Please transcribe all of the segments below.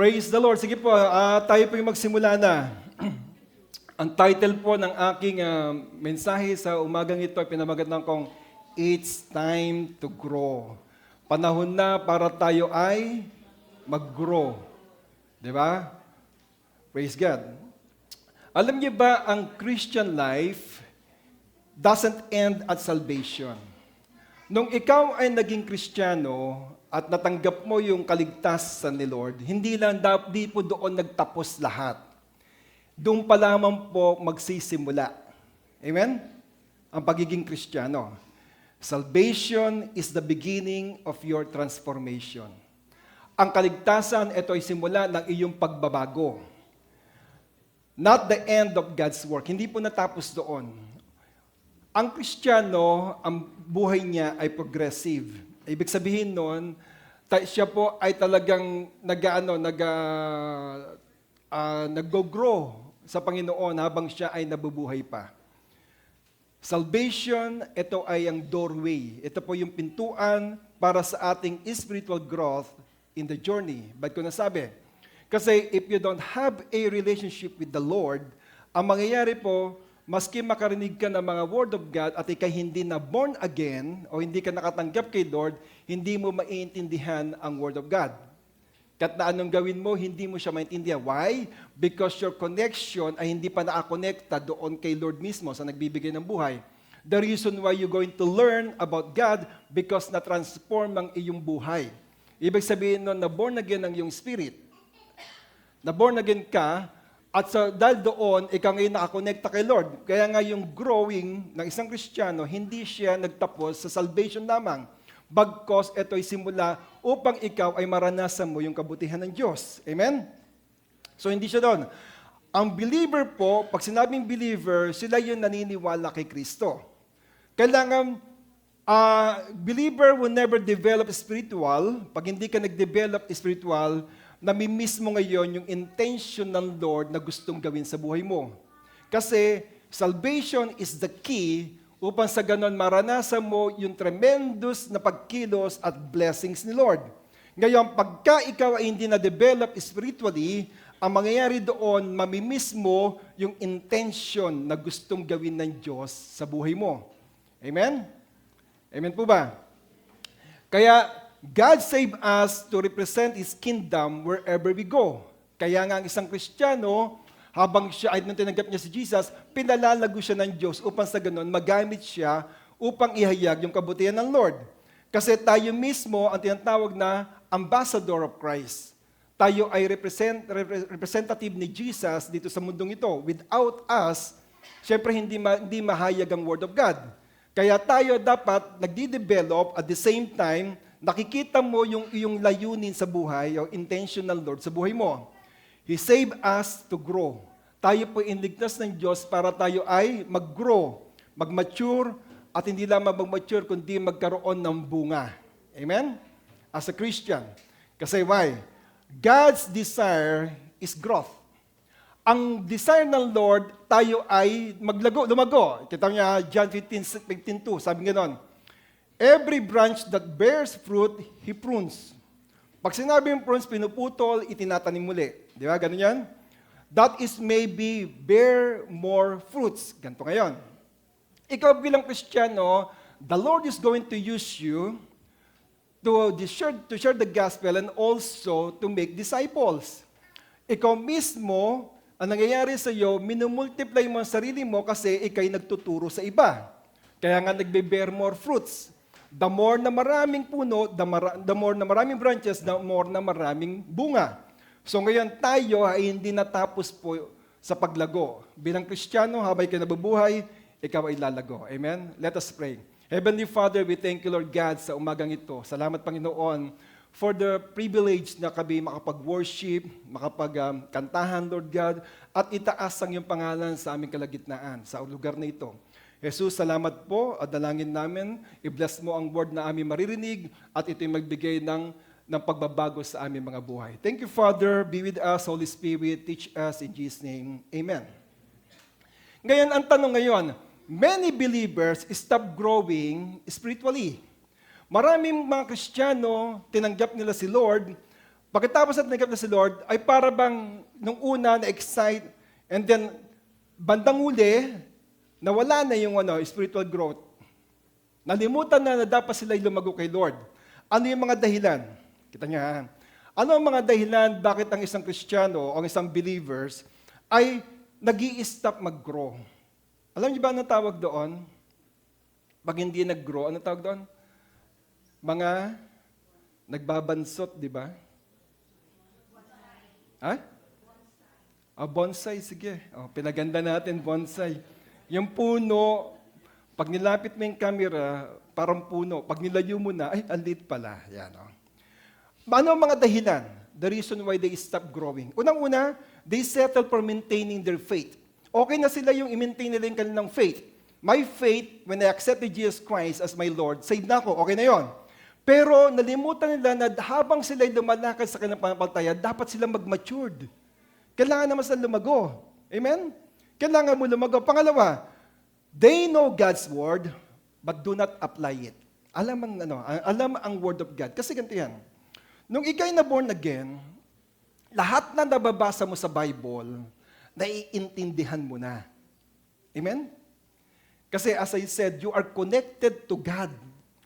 Praise the Lord. Sige po, tayo po yung magsimula na. Ang title po ng aking mensahe sa umagang ito ay pinamagatan kong It's Time to Grow. Panahon na para tayo ay mag-grow. Di ba? Praise God. Alam niyo ba, ang Christian life doesn't end at salvation. Nung ikaw ay naging Kristiyano at natanggap mo yung kaligtasan ni Lord, hindi po doon nagtapos lahat. Doon pa lamang po magsisimula. Amen? Ang pagiging Kristiyano. Salvation is the beginning of your transformation. Ang kaligtasan, ito ay simula ng iyong pagbabago. Not the end of God's work. Hindi po natapos doon. Ang Kristiyano, ang buhay niya ay progressive. Ibig sabihin nun, siya po ay talagang nag-grow sa Panginoon habang siya ay nabubuhay pa. Salvation, ito ay ang doorway. Ito po yung pintuan para sa ating spiritual growth in the journey. Ba't ko nasabi? Kasi if you don't have a relationship with the Lord, ang mangyayari po, maski makarinig ka ng mga word of God at ikay hindi na born again o hindi ka nakatanggap kay Lord, hindi mo maiintindihan ang word of God. Kahit na anong gawin mo, hindi mo siya maintindihan. Why? Because your connection ay hindi pa nakakonekta doon kay Lord mismo sa nagbibigay ng buhay. The reason why you're going to learn about God because na-transform ang iyong buhay. Ibig sabihin nun, na born again ang iyong spirit. Na born again ka, at dahil doon, ikaw ngayon nakakonekta kay Lord. Kaya nga yung growing ng isang Kristiyano, hindi siya nagtapos sa salvation lamang. Bagkos ito ay simula upang ikaw ay maranasan mo yung kabutihan ng Diyos. Amen? So hindi siya doon. Ang believer po, pag sinabing believer, sila yung naniniwala kay Kristo. Kailangan, believer will never develop spiritual. Pag hindi ka nag-develop spiritual, namimiss mo ngayon yung intention ng Lord na gustong gawin sa buhay mo. Kasi salvation is the key upang sa ganon maranasan mo yung tremendous na pagkilos at blessings ni Lord. Ngayon, pagka ikaw ay hindi na-develop spiritually, ang mangyayari doon, mamimiss mo yung intention na gustong gawin ng Diyos sa buhay mo. Amen? Amen po ba? Kaya, God saved us to represent His kingdom wherever we go. Kaya nga ang isang Kristiyano, habang siya ay nung tinanggap niya si Jesus, pinalalago siya ng Diyos upang sa ganun magamit siya upang ihayag yung kabutihan ng Lord. Kasi tayo mismo ang tinatawag na ambassador of Christ. Tayo ay representative ni Jesus dito sa mundong ito. Without us, syempre hindi mahayag ang Word of God. Kaya tayo dapat nagdi-develop at the same time nakikita mo yung iyong layunin sa buhay, yung intentional Lord sa buhay mo. He saved us to grow. Tayo po inligtas ng Diyos para tayo ay mag-grow, mag-mature, at hindi lamang mag-mature, kundi magkaroon ng bunga. Amen? As a Christian. Kasi why? God's desire is growth. Ang desire ng Lord, tayo ay lumago. Kita niya, John 15:2, sabi nga nun, every branch that bears fruit, He prunes. Pag sinabi yung prunes, pinuputol, itinatanim muli. Di ba? Ganun yan? That is maybe bear more fruits. Ganito ngayon. Ikaw bilang Kristiyano, the Lord is going to use you to share the gospel and also to make disciples. Ikaw mismo, ang nangyayari sa iyo, minumultiply mo ang sarili mo kasi ikay nagtuturo sa iba. Kaya nga nagbe-bear more fruits. The more na maraming puno, the more na maraming branches, the more na maraming bunga. So ngayon tayo ay hindi natapos po sa paglago. Bilang Kristiyano, habang kayo nabubuhay, ikaw ay lalago. Amen? Let us pray. Heavenly Father, we thank you, Lord God, sa umagang ito. Salamat, Panginoon, for the privilege na kami makapag-worship, makapagkantahan, Lord God, at itaas ang iyong pangalan sa aming kalagitnaan, sa lugar na ito. Jesus, salamat po at dalangin namin. I-bless mo ang word na aming maririnig at ito'y magbigay ng pagbabago sa aming mga buhay. Thank you, Father. Be with us, Holy Spirit. Teach us in Jesus' name. Amen. Ngayon, ang tanong ngayon, many believers stop growing spiritually. Maraming mga Kristiyano, tinanggap nila si Lord, Pagkatapos na tinanggap na si Lord, ay para bang nung una na-excite, and then bandang huli, nawala na yung spiritual growth. Nalimutan na dapat sila lumago kay Lord. Ano yung mga dahilan? Kita niya, ha? Ano ang mga dahilan bakit ang isang Kristiyano o ang isang believers ay nag-i-stop mag-grow? Alam niyo ba anong tawag doon? Pag hindi nag-grow, anong tawag doon? Mga nagbabansot, di ba? Ha? Bonsai, sige. Pinaganda natin, bonsai. Yung puno, pag nilapit mo yung camera, parang puno. Pag nilayo mo na, ay, alit pala. Yan, Ano ang mga dahilan? The reason why they stop growing. Unang-una, they settle for maintaining their faith. Okay na sila yung i-maintain nila yung kanilang faith. My faith, when I accepted Jesus Christ as my Lord, saved na ako, okay na yon. Pero nalimutan nila na habang sila'y lumalakad sa kanilang pananampalataya, dapat silang mag-matured. Kailangan naman sila lumago. Amen? Kailangan mo lumago. Pangalawa, they know God's word, but do not apply it. Alam ang word of God. Kasi ganito yan. Nung ikay na born again, lahat na nababasa mo sa Bible, naiintindihan mo na. Amen? Kasi as I said, you are connected to God.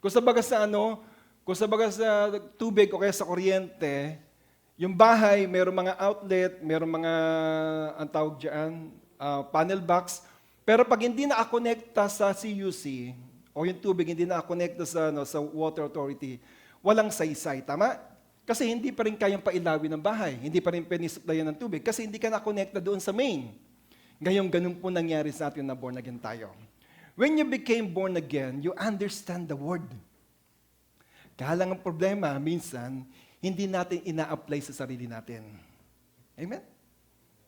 Kung sa baga sa tubig o kaya sa kuryente, yung bahay, mayroong mga outlet, mayroong mga, ang tawag dyan, panel box. Pero pag hindi na-connecta sa CUC, o yung tubig hindi na-connecta sa water authority, walang saysay. Tama? Kasi hindi pa rin kayang pailawin ng bahay. Hindi pa rin pinisuplayan ng tubig. Kasi hindi ka na-connecta doon sa main. Ngayon, ganun po nangyari sa atin na born again tayo. When you became born again, you understand the word. Kaya lang ang problema, minsan, hindi natin ina-apply sa sarili natin. Amen?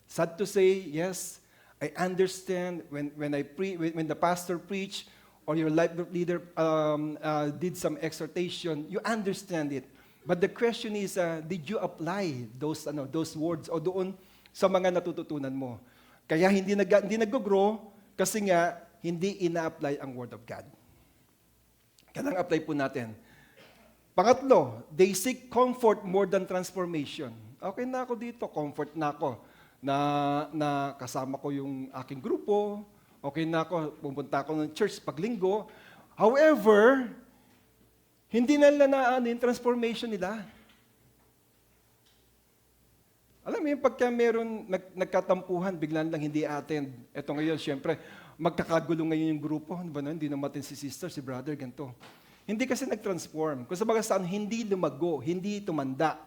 Sad to say, yes, I understand when the pastor preached or your life group leader did some exhortation, you understand it. But the question is, did you apply those words o doon sa mga natututunan mo? Kaya hindi nag-grow kasi nga hindi ina-apply ang Word of God. Kailangan apply po natin. Pangatlo, they seek comfort more than transformation. Okay na ako dito, comfort na ako. Na kasama ko yung aking grupo, okay na ako, pupunta ako ng church paglinggo. However, hindi nila yung transformation nila. Alam mo yung pagka meron nagkatampuhan, biglan lang hindi attend. Ito ngayon, syempre, magkakagulo ngayon yung grupo. Ano ba na? Hindi naman si sister, si brother, ganito. Hindi kasi nag-transform. Kung sabaga saan, hindi lumago, hindi tumanda.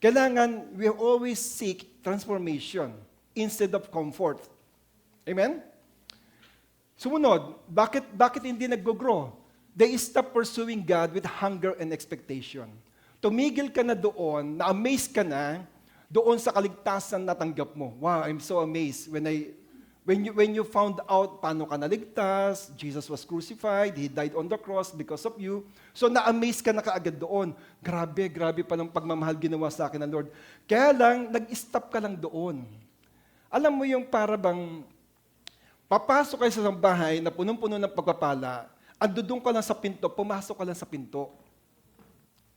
Kailangan, we always seek transformation instead of comfort. Amen? Sumunod, bakit hindi nag-grow? They stop pursuing God with hunger and expectation. Tumigil ka na doon, na-amaze ka na, doon sa kaligtasan na tanggap mo. Wow, I'm so amazed when you found out paano ka naligtas, Jesus was crucified, He died on the cross because of you. So na-amaze ka na kaagad doon. Grabe palang pagmamahal ginawa sa akin ng Lord. Kaya lang, nag-stop ka lang doon. Alam mo yung para bang papasok kayo sa isang bahay na punong-puno ng pagpapala, andudong ka lang sa pinto, pumasok ka lang sa pinto.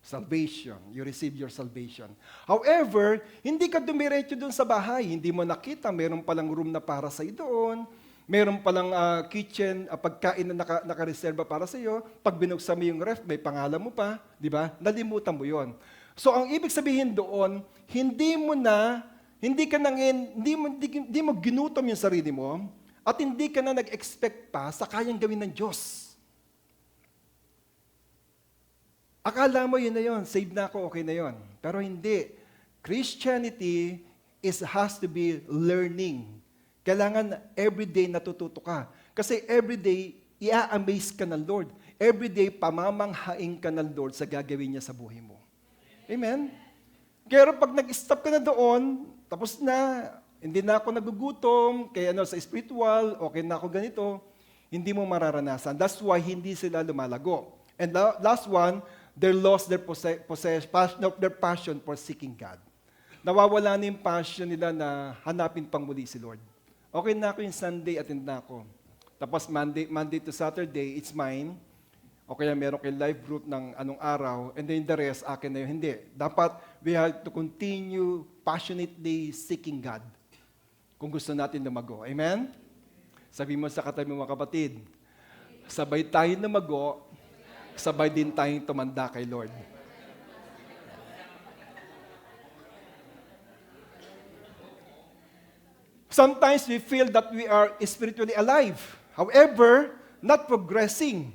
Salvation. You receive your salvation. However, hindi ka dumiretso doon sa bahay. Hindi mo nakita, meron palang room na para sa doon. Meron palang kitchen, pagkain na nakareserba para sa iyo. Pag binuksan mo yung ref, may pangalan mo pa. Di ba? Nalimutan mo yon. So, ang ibig sabihin doon, hindi mo ginutom yung sarili mo at hindi ka na nag-expect pa sa kayang gawin ng Diyos. Akala mo yun na yun, saved na ako, okay na yun. Pero hindi. Christianity has to be learning. Kailangan everyday natututo ka. Kasi everyday, i-amaze ka ng Lord. Everyday, pamamanghaing ka ng Lord sa gagawin niya sa buhay mo. Amen? Pero pag nag-stop ka na doon, tapos na, hindi na ako nagugutom, kaya sa spiritual, okay na ako ganito, hindi mo mararanasan. That's why hindi sila lumalago. And last one, they lost their passion for seeking God. Nawawala na yung passion nila na hanapin pang muli si Lord. Okay na ako yung Sunday, attend na ako. Tapos Monday to Saturday, it's mine. O kaya meron kayong live group ng anong araw, and then the rest, akin na yun. Hindi. Dapat we have to continue passionately seeking God kung gusto natin lumago. Amen? Sabi mo sa katabi mo, mga kapatid, sabay tayo lumago, sabay din tayong tumanda kay Lord. Sometimes we feel that we are spiritually alive. However, not progressing.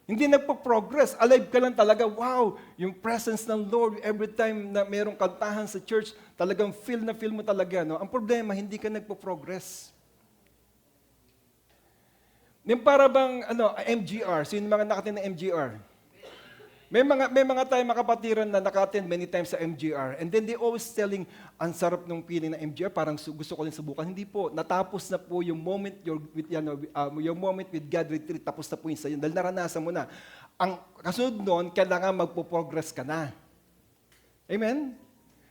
Hindi nagpo-progress. Alive ka lang talaga. Wow! Yung presence ng Lord, every time na mayroong kantahan sa church, talagang feel mo talaga. No? Ang problema, hindi ka nagpo-progress. Yung para bang MGR, sino mga nakatin ng MGR? May mga tayo makapatiran na naka-attend many times sa MGR, and then they always telling, ang sarap ng feeling ng MGR, parang gusto ko rin subukan. Hindi po, natapos na po yung moment, yung moment with God retreat, tapos na po yun sa'yo, dahil naranasan mo na. Ang kasunod nun, kailangan magpo-progress ka na. Amen?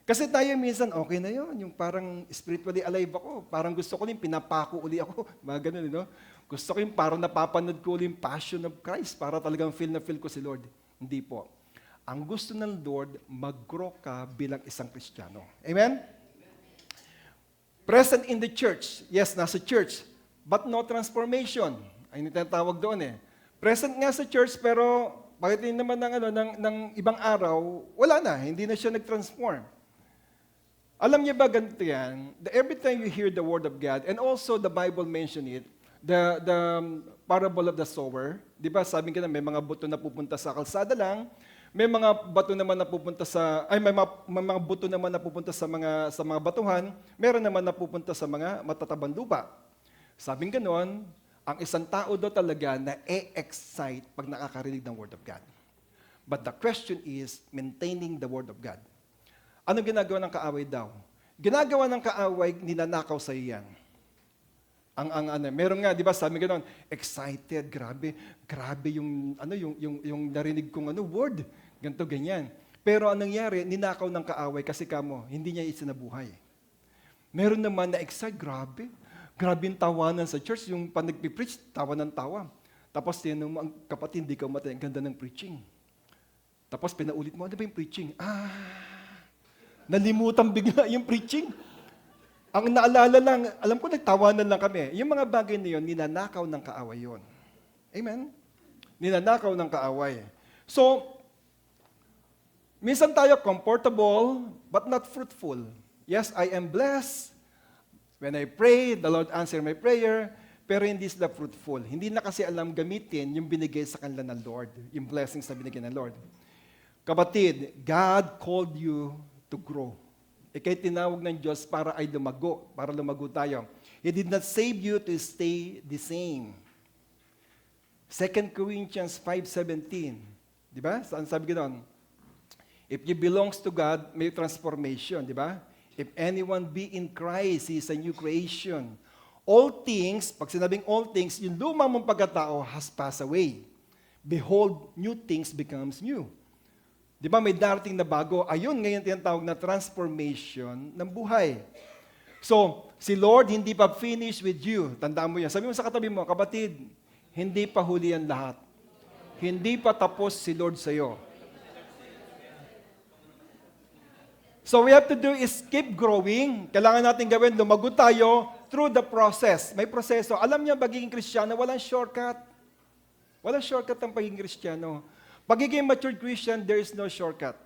Kasi tayo minsan, okay na yun, yung parang spiritually alive ako, parang gusto ko rin, pinapako uli ako, mga ganun, no? Gusto ko yung parang napapanood ko uli yung passion of Christ, para talagang feel ko si Lord. Hindi po. Ang gusto ng Lord, mag-grow ka bilang isang Kristiyano. Amen? Present in the church. Yes, nasa church. But no transformation. Ay tinatawag doon eh. Present nga sa church, pero pagdating naman ng ibang araw, wala na. Hindi na siya nag-transform. Alam niyo ba ganito yan? Every time you hear the word of God, and also the Bible mention it, the parable of the sower, di ba sabi ko na may mga buto na pupunta sa kalsada lang, may mga bato naman na pupunta may mga buto naman na pupunta sa mga batuhan, meron naman na pupunta sa mga matatabang lupa. Sabing ganoon, ang isang tao daw talaga na excite pag nakakarinig ng word of God. But the question is maintaining the word of God. Anong ginagawa ng kaaway daw? Ginagawa ng kaaway, ninanakaw sa iyan. Meron nga, di ba, sabi ganoon, excited, grabe yung narinig kong word, ganito, ganyan. Pero anong nangyari, ninakaw ng kaaway kasi hindi niya isinabuhay. Meron naman na excite, grabe yung tawanan sa church, yung pag nagpipreach, tawa ng tawa. Tapos, ang kapatid, hindi ka matay, ang ganda ng preaching. Tapos, pinaulit mo, ano ba yung preaching? Nalimutan bigla yung preaching. Ang naalala lang, alam ko nagtawanan lang kami. Yung mga bagay na yun, ninanakaw ng kaaway yun. Amen? Ninanakaw ng kaaway. So, minsan tayo comfortable, but not fruitful. Yes, I am blessed. When I pray, the Lord answer my prayer, pero hindi sila fruitful. Hindi na kasi alam gamitin yung binigay sa kanila ng Lord, yung blessings na binigay ng Lord. Kapatid, God called you to grow. Ika'y tinawag ng Diyos para lumago tayo. He did not save you to stay the same. 2 Corinthians 5:17. Di ba? Saan sabi ganoon? If you belongs to God, may transformation. Di ba? If anyone be in Christ, he is a new creation. All things, pag sinabing all things, yung lumang mong pagkatao has passed away. Behold, new things becomes new. Di ba may darating na bago? Ayun ngayon tinatawag na transformation ng buhay. So, si Lord hindi pa finished with you. Tandaan mo yan. Sabi mo sa katabi mo, kapatid, hindi pa huli ang lahat. Hindi pa tapos si Lord sa'yo. So, we have to do is keep growing. Kailangan natin gawin, lumago tayo through the process. May proseso. Alam niyo, pagiging Kristiyano, walang shortcut. Walang shortcut ang pagiging Kristiyano. Pagiging mature Christian, there is no shortcut.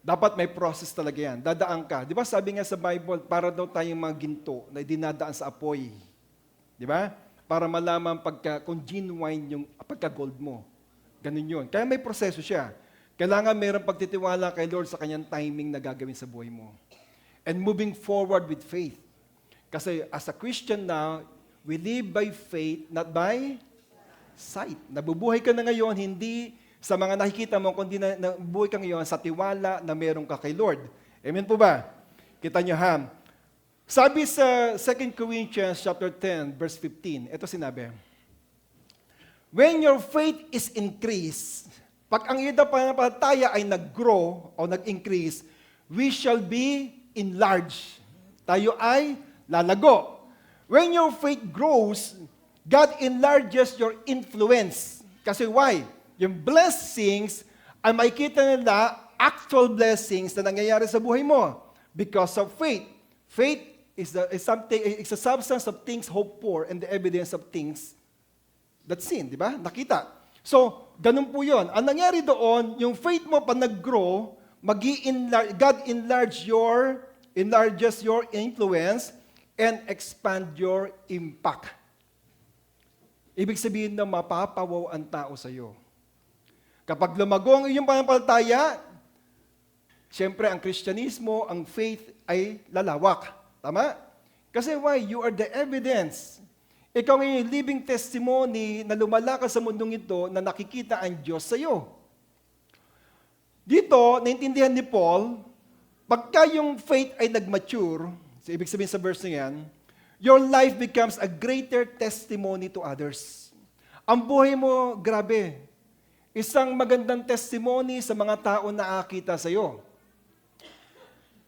Dapat may process talaga yan. Dadaan ka. Di ba sabi nga sa Bible, para daw tayong mga ginto na dinadaan sa apoy. Di ba? Para malaman kung genuine yung pagka-gold mo. Ganun yun. Kaya may proseso siya. Kailangan mayroong pagtitiwala kay Lord sa kanyang timing na gagawin sa buhay mo. And moving forward with faith. Kasi as a Christian now, we live by faith, not by sight. Nabubuhay ka na ngayon, hindi sa mga nakikita mo, kundi nabubuhay ka ngayon sa tiwala na meron ka kay Lord. Amen po ba? Kita nyo ha? Sabi sa 2 Corinthians chapter 10, verse 15, ito sinabi, when your faith is increased, pag ang iyong pananampalataya ay nag-grow o nag-increase, we shall be enlarged. Tayo ay lalago. When your faith grows, God enlarges your influence. Kasi why? Yung blessings ay makikita nila actual blessings na nangyayari sa buhay mo because of faith. Faith is a substance of things hoped for and the evidence of things that's seen, di ba? Nakita. So, ganun po yun. Ang nangyari doon, yung faith mo pa nag-grow, God enlarges your influence and expand your impact. Ibig sabihin na mapapawaw ang tao sa iyo. Kapag lumago ang iyong pananampalataya, siyempre ang Kristyanismo, ang faith ay lalawak. Tama? Kasi why? You are the evidence. Ikaw ay living testimony na lumalakad sa mundong ito na nakikita ang Diyos sa iyo. Dito, naintindihan ni Paul, pagka yung faith ay nag-mature, so ibig sabihin sa verse na yan, your life becomes a greater testimony to others. Ang buhay mo, grabe, isang magandang testimony sa mga tao na nakakita sa iyo.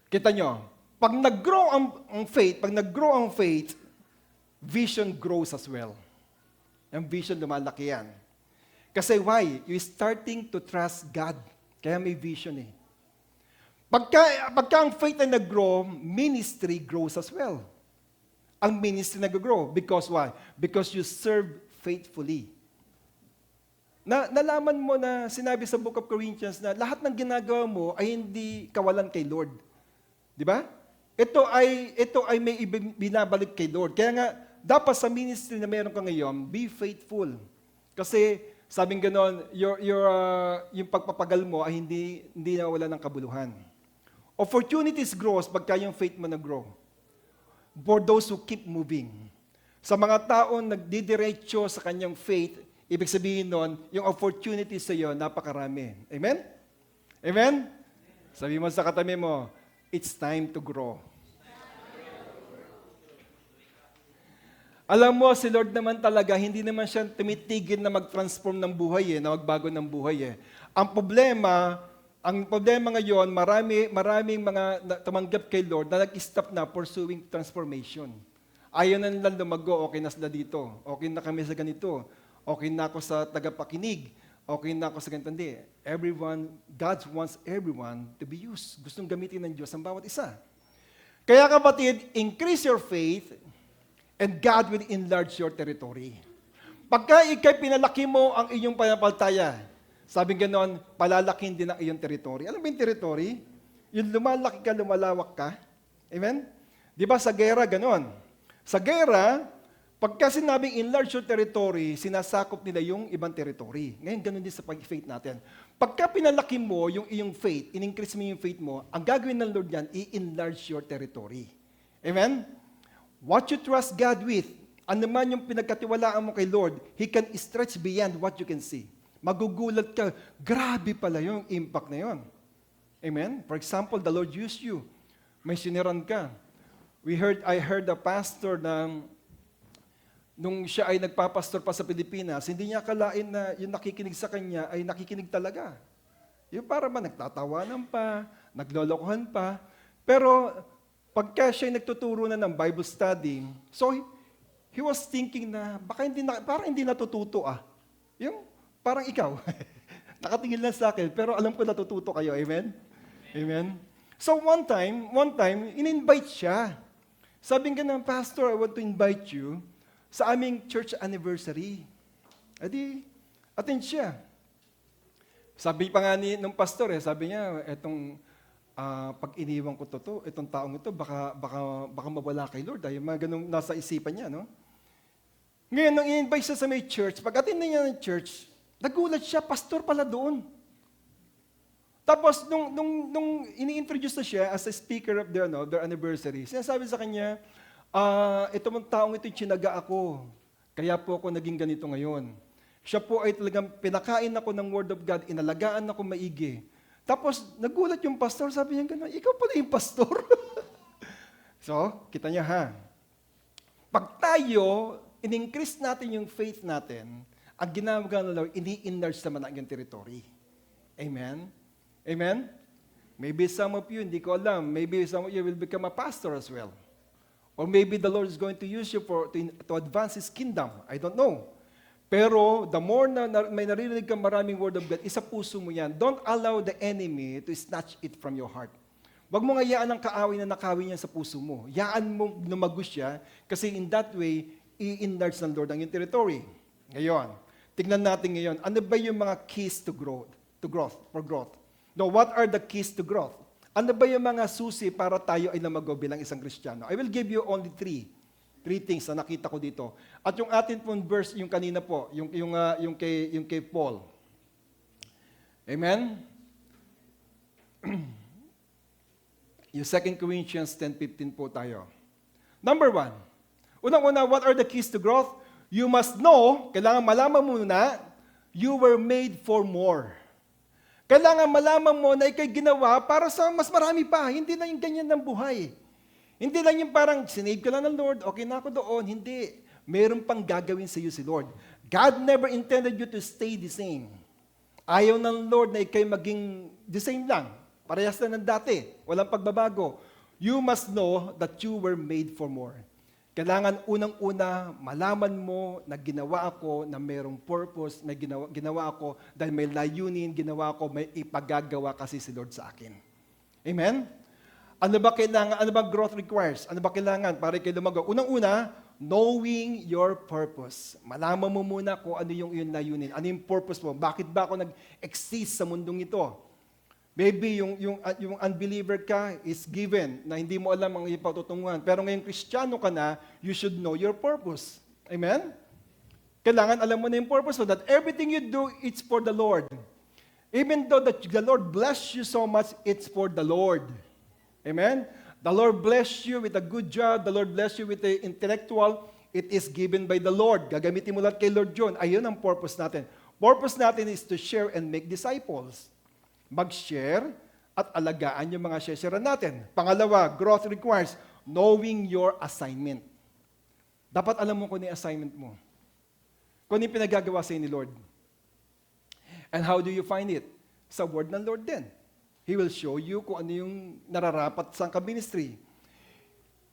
Kita nyo, pag nag-grow ang faith, vision grows as well. Ang vision lumalaki yan. Kasi why? You're starting to trust God. Kaya may vision eh. Pagka ang faith ay nag-grow, ministry grows as well. Ang ministry nag-grow. Because why? Because you serve faithfully. Nalaman mo na sinabi sa Book of Corinthians na lahat ng ginagawa mo ay hindi kawalan kay Lord. Di ba? Ito ay may binabalik kay Lord. Kaya nga, dapat sa ministry na meron ka ngayon, be faithful. Kasi, sabing ganon, yung pagpapagal mo ay hindi nawala ng kabuluhan. Opportunities grows pagka yung faith mo nag-grow. For those who keep moving. Sa mga taong nagdidiretso sa kanyang faith, ibig sabihin nun, yung opportunities sa iyo, napakarami. Amen? Amen? Sabi mo sa katabi mo, it's time to grow. Alam mo, si Lord naman talaga, hindi naman siya tumitigil na mag-transform ng buhay na magbago ng buhay Ang problema ngayon, maraming mga tumanggap kay Lord na nag-stop na pursuing transformation. Ayaw na nila lumago, okay na sila dito. Okay na kami sa ganito. Okay na ako sa tagapakinig. Okay na ako sa ganito. Hindi. God wants everyone to be used. Gustong gamitin ng Diyos ang bawat isa. Kaya kapatid, increase your faith and God will enlarge your territory. Pagka ikay pinalaki mo ang iyong pananampalataya, sabing ganon, palalakin din ang iyong territory. Alam mo yung territory? Yung lumalaki ka, lumalawak ka. Amen? Di ba sa gera ganon? Sa gera, pagka sinabing enlarge your territory, sinasakop nila yung ibang territory. Ngayon, ganon din sa faith natin. Pagka pinalaki mo yung iyong faith, in-increase mo yung faith mo, ang gagawin ng Lord yan, i-enlarge your territory. Amen? What you trust God with, ano man yung pinagkatiwalaan mo kay Lord, He can stretch beyond what you can see. Magugulat ka, grabe pala yung impact na yun. Amen? For example, the Lord used you. May siniran ka. I heard a pastor na nung siya ay nagpapastor pa sa Pilipinas, hindi niya akalain na yung nakikinig sa kanya ay nakikinig talaga. Yung para ba nagtatawanan pa, naglolokohan pa. Pero pagka siya nagtuturo na ng Bible study, so he was thinking na parang hindi natututo Yung parang ikaw. Nakatingin lang sa akin, pero alam ko natututo kayo. Amen? Amen? So one time, in-invite siya. Sabi nga ng pastor, I want to invite you sa aming church anniversary. Adi, attend siya. Sabi pa nga nung pastor, sabi niya, pag iniwan ko itong taong ito, baka mawala kay Lord. Yung mga ganun nasa isipan niya, no? Ngayon, nung i-invite siya sa may church, pag-attend niya ng church, nagulat siya, pastor pala doon. Tapos, nung ini-introduce na siya as a speaker of their anniversary, sinasabi sa kanya, itong taong ito chinaga ako, kaya po ako naging ganito ngayon. Siya po ay talagang pinakain ako ng Word of God, inalagaan ako maigi. Tapos, nagulat yung pastor, sabi niya gano'n, ikaw pala yung pastor. So, kita niya Pag tayo, in-increase natin yung faith natin, ang ginagawa ng Lord, ini-enlarge naman ang iyong territory. Amen? Amen? Maybe some of you, hindi ko alam, maybe some of you will become a pastor as well. Or maybe the Lord is going to use you to advance His kingdom. I don't know. Pero the more may naririnig kang maraming word of God, isa puso mo yan. Don't allow the enemy to snatch it from your heart. Huwag mo ngayaan ang kaaway na nakawin niya sa puso mo. Yaan mo lumagos siya kasi in that way, i-enlarge ng Lord ang iyong territory. Ngayon, tignan natin ngayon, ano ba yung mga keys to growth? For growth. Now, what are the keys to growth? Ano ba yung mga susi para tayo ay lumago bilang isang Kristiyano? I will give you only three things na nakita ko dito. At yung atin pong verse, yung kanina po, yung kay Paul. Amen? Yung 2 Corinthians 10:15 po tayo. Number 1. Unang-una, what are the keys to growth? You must know, kailangan malaman mo na, you were made for more. Kailangan malaman mo na ikay ginawa para sa mas marami pa. Hindi na yung ganyan ng buhay. Hindi lang yung parang, sinave ka lang ng Lord, okay na ako doon. Hindi. Meron pang gagawin sa iyo si Lord. God never intended you to stay the same. Ayaw ng Lord na ikay maging the same lang. Parehas na ng dati. Walang pagbabago. You must know that you were made for more. Kailangan unang-una, malaman mo na ginawa ako na mayroong purpose, na ginawa ako dahil may layunin, ginawa ako, may ipagagawa kasi si Lord sa akin. Amen? Ano ba kailangan? Ano ba growth requires? Ano ba kailangan para kayo lumago? Unang-una, knowing your purpose. Malaman mo muna kung ano yung iyong layunin. Ano yung purpose mo? Bakit ba ako nag-exist sa mundong ito? Maybe yung unbeliever ka is given na hindi mo alam ang iyong patutunguhan. Pero ngayong Kristiyano ka na, you should know your purpose. Amen? Kailangan alam mo na yung purpose so that everything you do, it's for the Lord. Even though the Lord bless you so much, it's for the Lord. Amen? The Lord bless you with a good job. The Lord bless you with the intellectual. It is given by the Lord. Gagamitin mo lahat kay Lord John. Ayun ang purpose natin. Purpose natin is to share and make disciples. Mag-share at alagaan yung mga share natin. Pangalawa, growth requires knowing your assignment. Dapat alam mo kung ano yung assignment mo. Kung ano yung pinagagawa sa'yo ni Lord. And how do you find it? Sa word ng Lord din. He will show you kung ano yung nararapat sa ministry.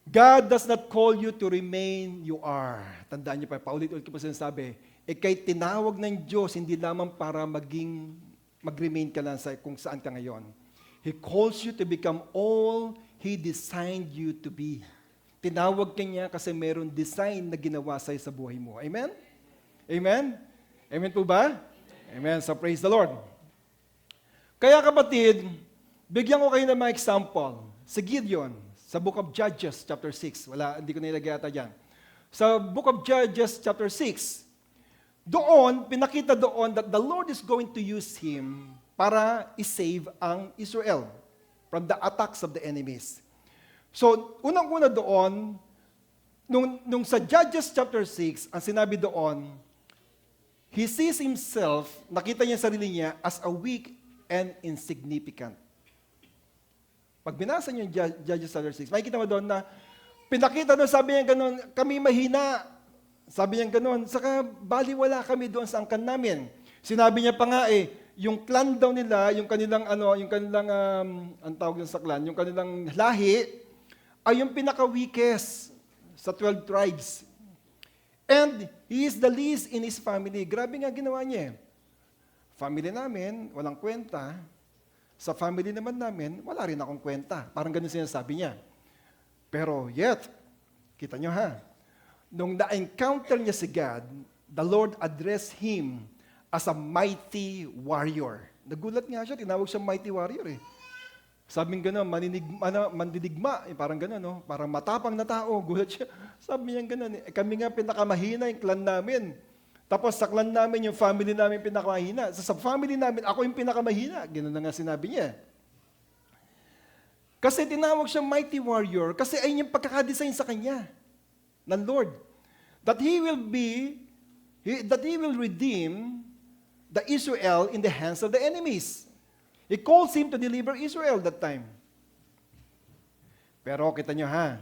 God does not call you to remain you are. Tandaan niyo pa, paulit-ulit ko pa sinasabi, ikay tinawag ng Diyos, hindi lamang para mag-remain ka lang sa kung saan ka ngayon. He calls you to become all He designed you to be. Tinawag ka niya kasi mayroong design na ginawa sa'yo sa buhay mo. Amen? Amen? Amen po ba? Amen. So praise the Lord. Kaya kapatid, bigyan ko kayo ng mga example. Sa Gideon, sa Book of Judges, chapter 6. Hindi ko nilagay ata dyan. Sa Book of Judges, chapter 6, doon, pinakita doon that the Lord is going to use him para i-save ang Israel from the attacks of the enemies. So, unang-una doon, nung sa Judges chapter 6, ang sinabi doon, he sees himself, nakita niya sarili niya as a weak and insignificant. Pag binasa niyo yung Judges chapter 6, makikita mo doon na pinakita doon, sabi niya gano'n, kami mahina. Sabi niya gano'n, saka baliwala kami doon sa angkan namin. Sinabi niya pa nga yung clan daw nila, yung kanilang ang tawag sa clan, yung kanilang lahi, ay yung pinaka-weakest sa 12 tribes. And he is the least in his family. Grabe nga ginawa niya. Family namin, walang kwenta. Sa family naman namin, wala rin akong kwenta. Parang ganun sinasabi niya. Pero yet, kita niyo ha, nung na-encounter niya si God, the Lord addressed him as a mighty warrior. Nagulat nga siya, tinawag siya mighty warrior eh. Sabi nga gano'n, mandidigma, parang gano'n, no? Parang matapang na tao, gulat siya. Sabi niya gano'n, kami nga pinakamahina yung clan namin. Tapos sa clan namin, yung family namin pinakamahina. Sa family namin, ako yung pinakamahina. Gano'n na nga sinabi niya. Kasi tinawag siya mighty warrior, kasi ayun yung pagkakadesign sa kanya ng Lord. That He will redeem the Israel in the hands of the enemies. He calls him to deliver Israel that time. Pero kita nyo ha,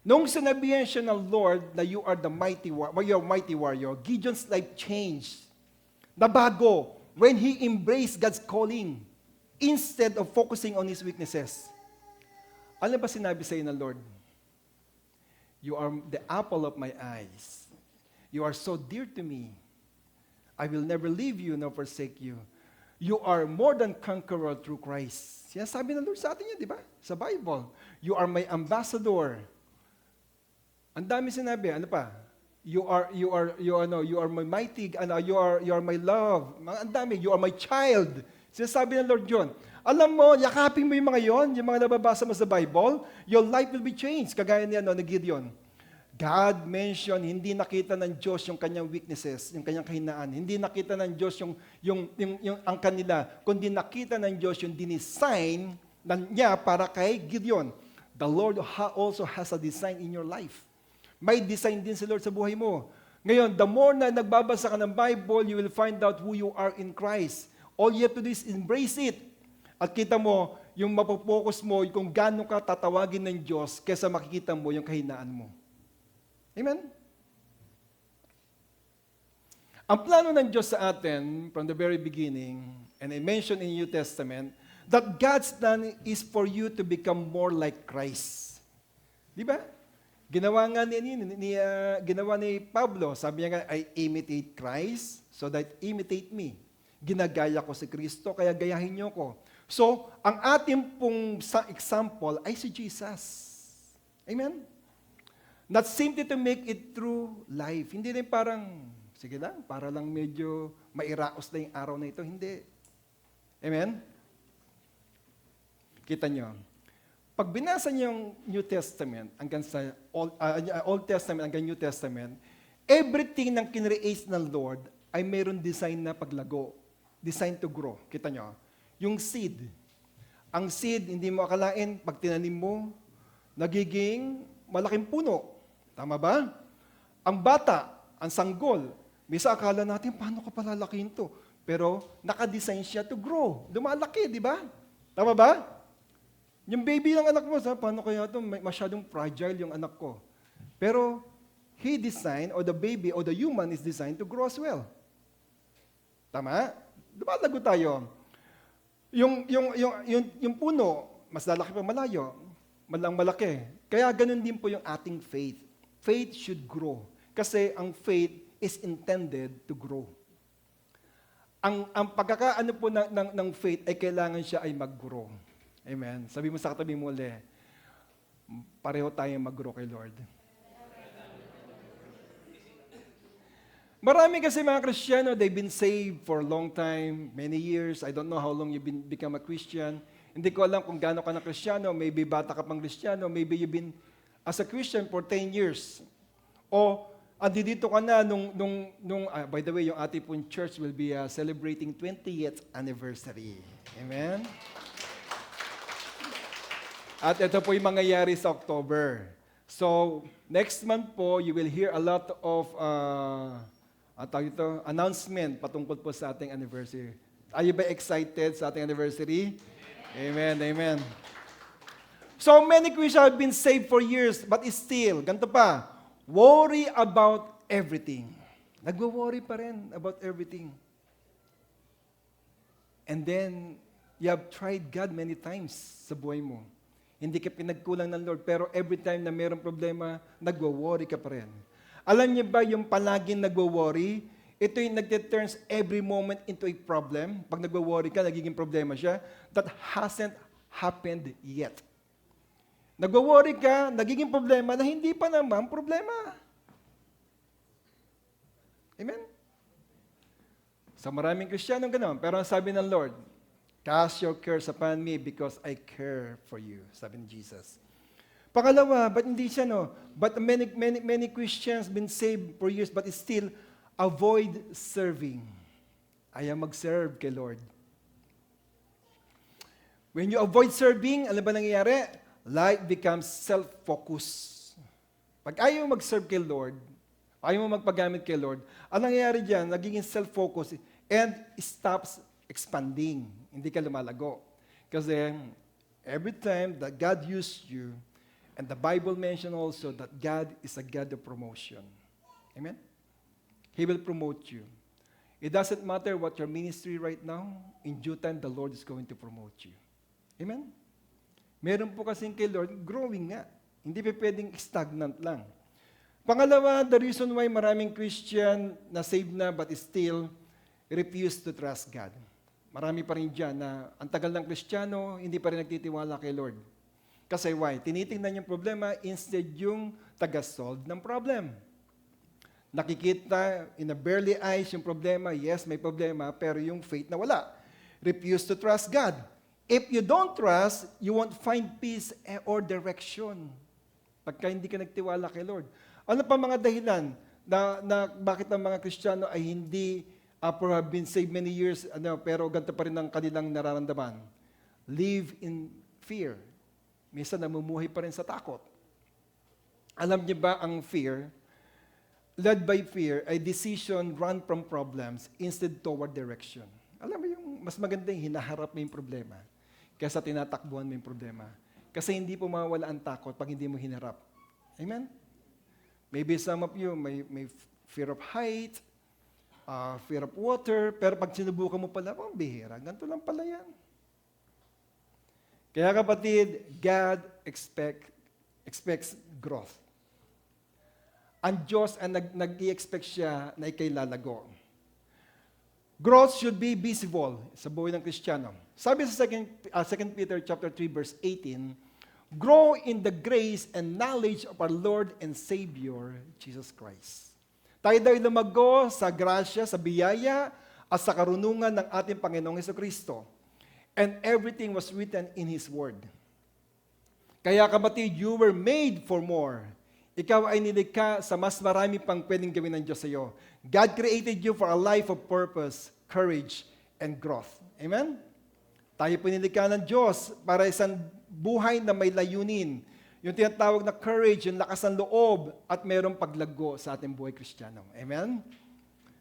nung sinabihan siya ng Lord na you are mighty warrior, Gideon's life changed. Nabago when he embraced God's calling instead of focusing on his weaknesses. Ano ba sinabi sa iyo ng Lord? You are the apple of my eyes. You are so dear to me. I will never leave you nor forsake you. You are more than conqueror through Christ. Sinasabi ng Lord sa atin yan, di ba? Sa Bible. You are my ambassador. Ang dami sinabi, ano pa? You are my mighty, you are my love. Ang dami, you are my child. Sinasabi ng Lord yun. Alam mo, yakapin mo yung mga yon, yung mga nababasa mo sa Bible, your life will be changed. Kagaya niya, ni Gideon. God mentioned, hindi nakita ng Diyos yung kanyang weaknesses, yung kanyang kahinaan. Hindi nakita ng Diyos yung ang kanila, kundi nakita ng Diyos yung dinesign niya para kay Gideon. The Lord also has a design in your life. May design din si Lord sa buhay mo. Ngayon, the more na nagbabasa ka ng Bible, you will find out who you are in Christ. All you have to do is embrace it. At kita mo, yung mapopokus mo, kung gaano ka tatawagin ng Diyos, kesa makikita mo yung kahinaan mo. Amen? Ang plano ng Diyos sa atin, from the very beginning, and I mentioned in New Testament, that God's plan is for you to become more like Christ. Di ba? Ginawa nga ginawa ni Pablo, sabi niya nga, I imitate Christ so that imitate me. Ginagaya ko si Kristo, kaya gayahin niyo ko. So, ang ating pong example ay si Jesus. Amen? Not simply to make it through life. Hindi rin parang, sige lang, para lang medyo mairaos na yung araw na ito. Hindi. Amen? Kita nyo. Pag binasa niyo yung New Testament, hanggang sa Old Testament hanggang New Testament, everything ng kinreate ng Lord ay mayroon design na paglago. Design to grow. Kita nyo? Yung seed. Ang seed, hindi mo akalain, pag tinanim mo, nagiging malaking puno. Tama ba? Ang bata, ang sanggol, misa akala natin, paano ka palalakihin to? Pero nakadesign siya to grow. Lumalaki, di ba? Tama ba? Yung baby ng anak mo, paano kaya ito? Masyadong fragile yung anak ko. Pero he designed, or the baby, or the human is designed to grow as well. Tama? Lumalago tayo. Yung puno, mas lalaki pa malayo, malaki. Kaya ganun din po yung ating faith. Faith should grow. Kasi ang faith is intended to grow. Ang pagkakaano po ng faith ay kailangan siya ay mag-grow. Amen. Sabi mo sa katabi mo ulit, pareho tayong mag-grow kay Lord. Marami kasi mga Kristiyano, they've been saved for a long time, many years. I don't know how long you've become a Christian. Hindi ko alam kung gaano ka na Kristiyano. Maybe bata ka pang Kristiyano. Maybe you've been as a Christian for 10 years. O andito ka na by the way, yung ating pong church will be celebrating 20th anniversary. Amen? At ito po yung mangyayari sa October. So, next month po, you will hear a lot of announcement patungkol po sa ating anniversary. Are you ba excited sa ating anniversary? Amen, amen. So many Christians have been saved for years, but still, ganito pa, worry about everything. Nagwo-worry pa rin about everything. And then, you have tried God many times sa buhay mo. Hindi ka pinagkulang ng Lord, pero every time na mayroong problema, nagwo-worry ka pa rin. Alam niyo ba yung palaging nagwo-worry, ito yung nagte-turns every moment into a problem. Pag nagwo-worry ka, nagiging problema siya. That hasn't happened yet. Nagwo-worry ka, nagiging problema na hindi pa naman problema. Amen? So maraming Kristiyanong ganoon. Pero ang sabi ng Lord, cast your cares upon me because I care for you. Sabi ni Jesus. Pangalawa, but hindi siya, no? But many Christians been saved for years, but still avoid serving. Ayaw mag-serve kay Lord. When you avoid serving, alam ba nangyayari? Life becomes self-focused. Pag ayaw mag-serve kay Lord, ayaw mo magpagamit kay Lord, ang nangyayari dyan, nagiging self-focused and stops expanding. Hindi ka lumalago. Kasi every time that God used you, and the Bible mentioned also that God is a God of promotion. Amen? He will promote you. It doesn't matter what your ministry right now, in due time, the Lord is going to promote you. Amen? Meron po kasing kay Lord, growing nga. Hindi pa pwedeng stagnant lang. Pangalawa, the reason why maraming Christian na saved na but still refuse to trust God. Marami pa rin dyan na ang tagal ng Kristiyano, hindi pa rin nagtitiwala kay Lord. Kasi why? Tinitingnan yung problema instead yung taga-solve ng problem. Nakikita in a barely eyes yung problema, yes, may problema, pero yung faith na wala. Refuse to trust God. If you don't trust, you won't find peace or direction. Pagka hindi ka nagtiwala kay Lord. Ano pa mga dahilan na bakit ang mga Kristiyano ay hindi have been saved many years, pero ganito pa rin ang kanilang nararamdaman? Live in fear. Minsan namumuhay pa rin sa takot. Alam niyo ba ang fear? Led by fear, a decision run from problems instead toward direction. Alam mo yung mas maganda yung hinaharap mo yung problema kaysa tinatakbuhan mo yung problema. Kasi hindi po mawala ang takot pag hindi mo hinarap. Amen? Maybe some of you may fear of height, fear of water, pero pag sinubukan mo pala, bihira, ganito lang pala yan. Kaya kapatid, God expects growth. Ang Diyos ang nag-i-expect siya na ikay lalago. Growth should be visible sa buhay ng Kristiyano. Sabi sa 2 Peter chapter 3 verse 18, grow in the grace and knowledge of our Lord and Savior, Jesus Christ. Tayo daw lumago sa grasya, sa biyaya, at sa karunungan ng ating Panginoong Hesukristo. And everything was written in His Word. Kaya kapatid, you were made for more. Ikaw ay nilikha sa mas marami pang pwedeng gawin ng Diyos sa iyo. God created you for a life of purpose, courage, and growth. Amen? Tayo po nilikha ng Diyos para isang buhay na may layunin. Yung tinatawag na courage, yung lakas ng loob, at mayroong paglago sa ating buhay Kristiyano. Amen?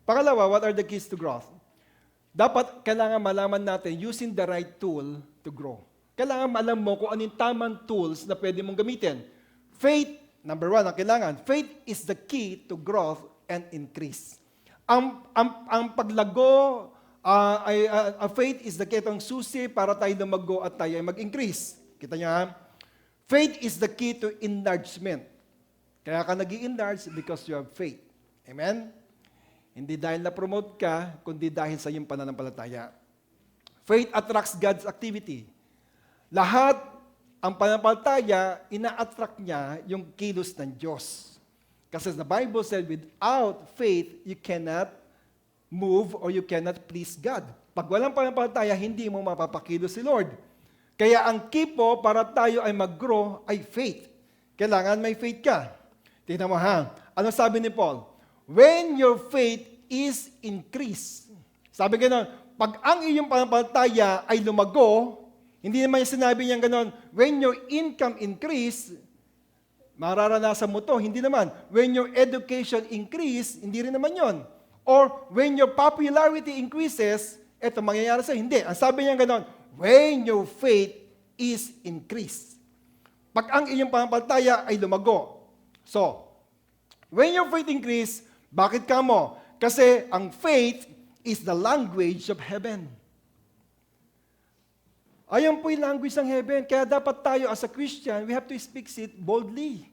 Pangalawa, what are the keys to growth? Dapat kailangan malaman natin using the right tool to grow. Kailangan alam mo kung ano yung tamang tools na pwede mong gamitin. Faith, number one, ang kailangan. Faith is the key to growth and increase. Ang paglago, faith is the key, ang susi para tayo lumago at tayo ay mag-increase. Kita niyo ha? Faith is the key to enlargement. Kaya ka nag-i-enlarge because you have faith. Amen? Hindi dahil na-promote ka, kundi dahil sa iyong pananampalataya. Faith attracts God's activity. Lahat ang pananampalataya, ina-attract niya yung kilos ng Diyos. Kasi the Bible said, without faith, you cannot move or you cannot please God. Pag walang pananampalataya, hindi mo mapapakilos si Lord. Kaya ang key po para tayo ay mag-grow ay faith. Kailangan may faith ka. Tingnan mo ha. Ano sabi ni Paul? When your faith is increased. Sabi gano'n, pag ang iyong pananampalataya ay lumago, hindi naman yung sinabi niya gano'n, when your income increase, mararanasan mo to. Hindi naman. When your education increase, hindi rin naman yon. Or when your popularity increases, eto mangyayari sa'yo. Hindi. Ang sabi niya gano'n, when your faith is increased. Pag ang iyong pananampalataya ay lumago. So, when your faith increase, bakit ka mo? Kasi ang faith is the language of heaven. Ayan po yung language ng heaven. Kaya dapat tayo as a Christian, we have to speak it boldly.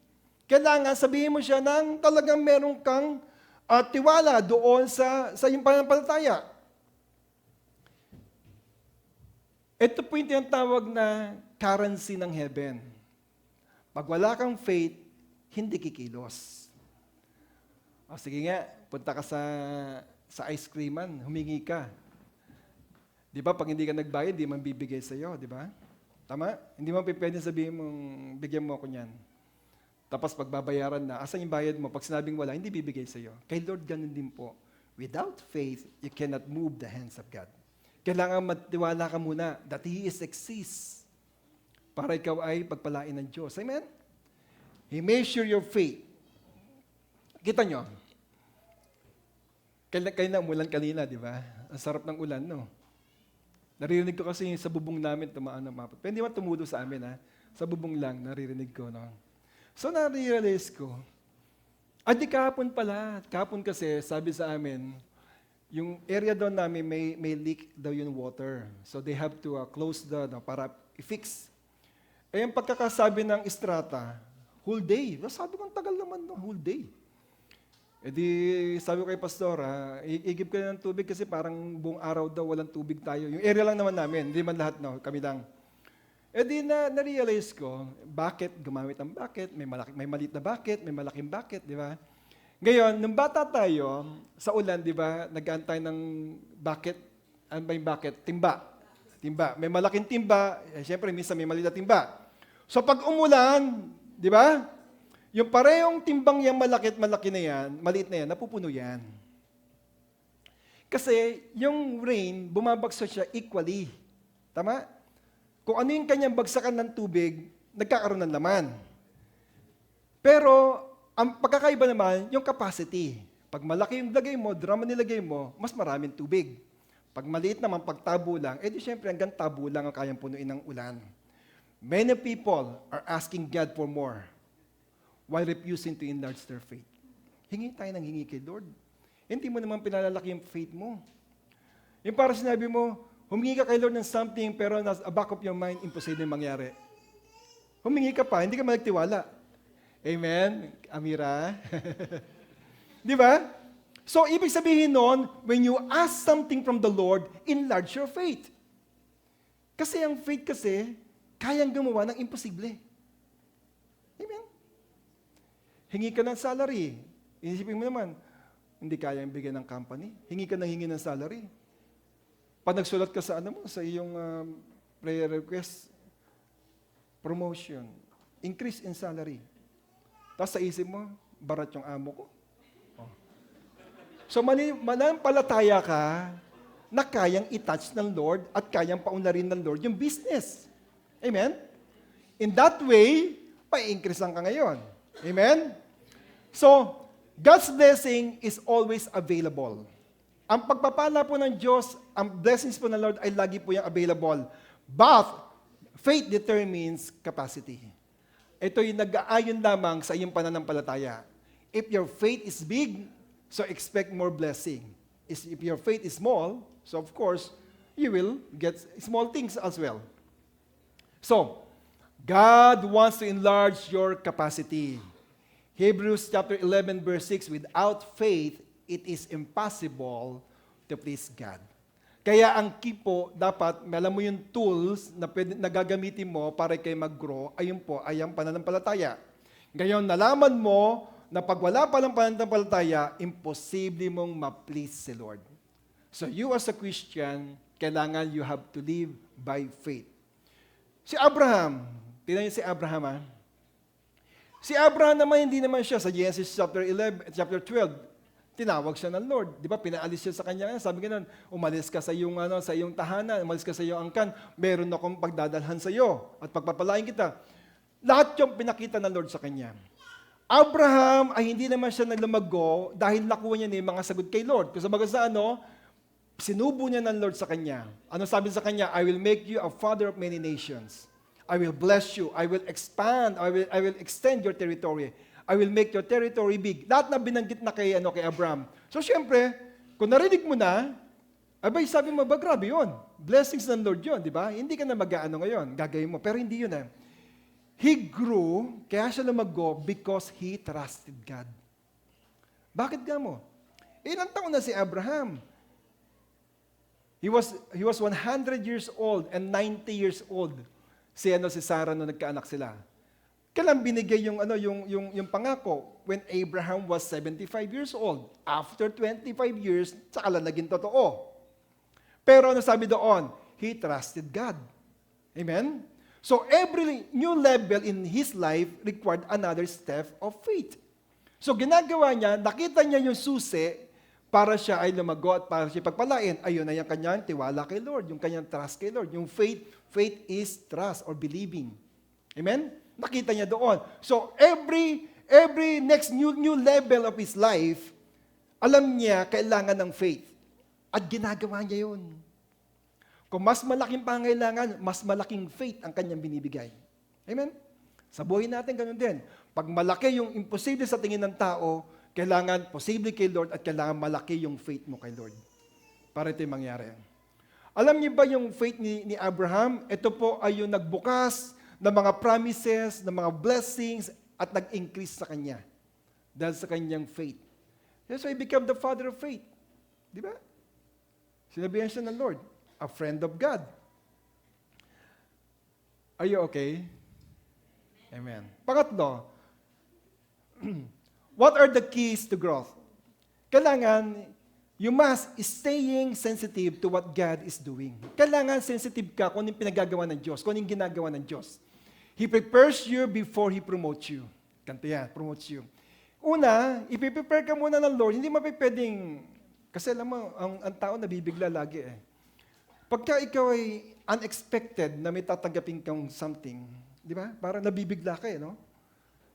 Kailangan sabihin mo siya nang talagang meron kang tiwala doon sa iyong pananampalataya. Ito po yung tinatawag na currency ng heaven. Pag wala kang faith, hindi kikilos. O sige nga, punta ka sa ice creaman, humingi ka. Di ba, pag hindi ka nagbayad, di man bibigay sa iyo, di ba? Tama? Hindi mo pwede sabihin mong, bigyan mo ako niyan. Tapos pagbabayaran na, asan yung bayad mo? Pag sinabing wala, hindi bibigay sa iyo. Kay Lord, ganun din po. Without faith, you cannot move the hands of God. Kailangan magtiwala ka muna that He exists para ikaw ay pagpalain ng Diyos. Amen? He measure your faith. Kita nyo? Kayo na umulan kanina, di ba? Ang sarap ng ulan, no? Naririnig ko kasi sa bubong namin tumaan ng mapot. Pero hindi man tumulo sa amin, ha? Sa bubong lang, naririnig ko, no? So, nare-realize ko, di kahapon pala. Kahapon kasi, sabi sa amin, yung area doon namin may leak daw yung water. So, they have to close para i-fix. Yung pagkakasabi ng strata, whole day. Sabi ko, ang tagal naman, no? Whole day. E di, sabi ko kay Pastor, igib ka na ng tubig kasi parang buong araw daw walang tubig tayo. Yung area lang naman namin, hindi man lahat, no, kami lang. E di na-realize ko, bakit gumamit ng bucket, may maliit na bucket, may malaking bucket, di ba? Ngayon, nung bata tayo, sa ulan, di ba, nag-aantay ng bucket, ano ba yung bucket? Timba. Timba. May malaking timba, siyempre, minsan may maliit na timba. So pag umulan, di ba, yung parehong timbang yung malaki na yan, maliit na yan, napupuno yan. Kasi yung rain, bumabagsak siya equally. Tama? Kung ano yung kanyang bagsakan ng tubig, nagkakaroon ng laman. Pero, ang pagkakaiba naman, yung capacity. Pag malaki yung lagay mo, drum ang nilagay mo, mas maraming tubig. Pag maliit naman, pag tabo lang, edi syempre hanggang tabo lang ang kayang punuin ng ulan. Many people are asking God for more while refusing to enlarge their faith. Hingi tayo ng hingi kay Lord. Hindi mo naman pinalalaki yung faith mo. Yung para sinabi mo, humingi ka kay Lord ng something pero nasa back of your mind, imposible mangyari. Humingi ka pa, hindi ka magtiwala. Amen? Amira? Di ba? So, ibig sabihin nun, when you ask something from the Lord, enlarge your faith. Kasi ang faith kasi, kayang gumawa ng imposible. Amen? Hingi ka ng salary. Inisipin mo naman, hindi kayang bigyan ng company. Hingi ka ng salary. Pag nagsulat ka sa sa iyong prayer request, promotion, increase in salary. Tapos sa isip mo, barat yung amo ko. Oh. So manampalataya ka na kayang i-touch ng Lord at kayang paunlarin ng Lord yung business. Amen? In that way, pa-increase lang ka ngayon. Amen? So, God's blessing is always available. Ang pagpapala po ng Diyos, ang blessings po ng Lord ay lagi po yung available. But, faith determines capacity. Ito yung nag-aayon lamang sa iyong pananampalataya. If your faith is big, so expect more blessing. If your faith is small, so of course, you will get small things as well. So, God wants to enlarge your capacity. Hebrews chapter 11 verse 6, without faith, it is impossible to please God. Kaya ang key po, dapat, alam mo yung tools na gagamitin mo para kayo mag-grow, ayun po, ay ang pananampalataya. Ngayon, nalaman mo na pag wala palang pananampalataya, imposible mong ma-please si Lord. So you as a Christian, kailangan you have to live by faith. Si Abraham, tingnan niyo si Abraham ha. Si Abraham naman, hindi naman siya sa Genesis chapter 12, tinawag siya ng Lord. Di ba, pinaalis siya sa kanya. Sabi nga nun, umalis ka sa iyong, sa iyong tahanan, umalis ka sa iyong angkan, meron akong pagdadalhan sa iyo at pagpapalain kita. Lahat yung pinakita ng Lord sa kanya. Abraham ay hindi naman siya naglumago dahil nakuha niya yung mga sagot kay Lord. Kasi baga sa sinubo niya ng Lord sa kanya. Ano sabi sa kanya? I will make you a father of many nations. I will bless you. I will expand. I will extend your territory. I will make your territory big. Lahat na binanggit na kay Abraham. So, syempre, kung narinig mo na, abay, sabi mo, grabe yun. Blessings ng Lord yun, di ba? Hindi ka na mag-aano ngayon, gagawin mo. Pero hindi yun He grew, kaya siya lumago because he trusted God. Bakit ka mo? Ilang taon na si Abraham? He was 100 years old and 90 years old. Si Sarah nung nagkaanak sila. Kailan binigay yung pangako? When Abraham was 75 years old. After 25 years, saka lang naging totoo. Pero ano sabi doon? He trusted God. Amen? So every new level in his life required another step of faith. So ginagawa niya, nakita niya yung susi para siya ay lumago at para siya pagpalain. Ayun na yung kanyang tiwala kay Lord, yung kanyang trust kay Lord. Yung faith is trust or believing. Amen? Nakita niya doon. So, every next new level of his life, alam niya kailangan ng faith. At ginagawa niya yun. Kung mas malaking pangailangan, mas malaking faith ang kanyang binibigay. Amen? Sa buhay natin, ganun din. Pag malaki yung imposible sa tingin ng tao, kailangan posible kay Lord at kailangan malaki yung faith mo kay Lord. Para ito yung mangyari. Alam niyo ba yung faith ni Abraham? Ito po ay yung nagbukas ng mga promises, ng mga blessings, at nag-increase sa kanya. Dahil sa kanyang faith. That's why he became the father of faith. Di ba? Sinabihan siya ng Lord, a friend of God. Are you okay? Amen. Pangatlo, what are the keys to growth? Kailangan, you must staying sensitive to what God is doing. Kailangan sensitive ka kung anong pinagagawa ng Diyos, kung anong ginagawa ng Diyos. He prepares you before He promotes you. Ganito yan, promotes you. Una, ipiprepare ka muna ng Lord, hindi mapipwedeng, kasi alam mo, ang tao nabibigla lagi eh. Pagka ikaw ay unexpected na may tatanggapin kang something, di ba? Parang nabibigla ka eh, no?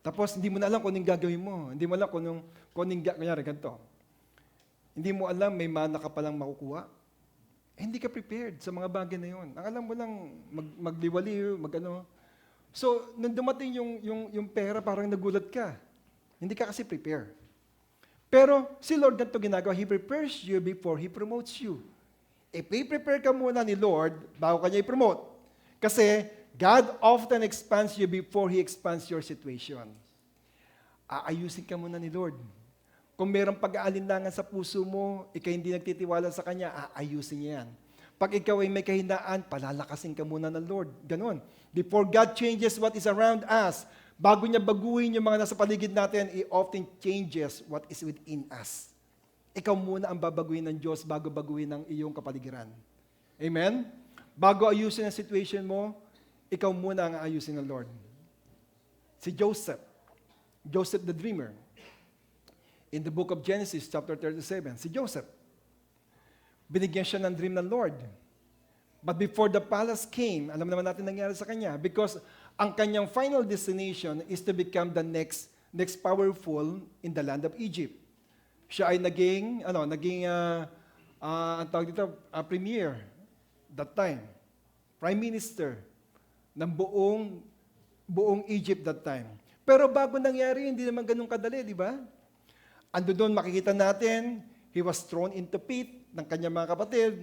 Tapos hindi mo na alam kung anong gagawin mo. Hindi mo alam kung anong kunyari, ganito. Hindi mo alam may mana ka palang makukuha. Hindi ka prepared sa mga bagay na yun. Ang alam mo lang, magliwaliw, magano. So, nung dumating yung pera, parang nagulat ka. Hindi ka kasi prepare. Pero si Lord ganito ginagawa, He prepares you before He promotes you. I-prepare ka muna ni Lord bago ka niya i-promote. Kasi God often expands you before He expands your situation. Aayusin ka muna ni Lord. Kung mayroong pag-aalinlangan sa puso mo, ikaw hindi nagtitiwala sa Kanya, aayusin niya yan. Pag ikaw ay may kahinaan, palalakasin ka muna ng Lord. Ganon. Before God changes what is around us, bago niya baguhin yung mga nasa paligid natin, He often changes what is within us. Ikaw muna ang babaguhin ng Diyos bago baguhin ng iyong kapaligiran. Amen? Bago ayusin ang situation mo, ikaw muna ang ayusin ng Lord. Si Joseph the dreamer, in the book of Genesis, chapter 37, si Joseph, binigyan siya ng dream ng Lord. But before the palace came, alam naman natin nangyari sa kanya, because ang kanyang final destination is to become the next powerful in the land of Egypt. Siya ay naging ang tawag dito, premier that time. Prime Minister ng buong Egypt that time. Pero bago nangyari, hindi naman ganun kadali, di ba? Ando doon makikita natin, he was thrown into pit ng kanyang mga kapatid.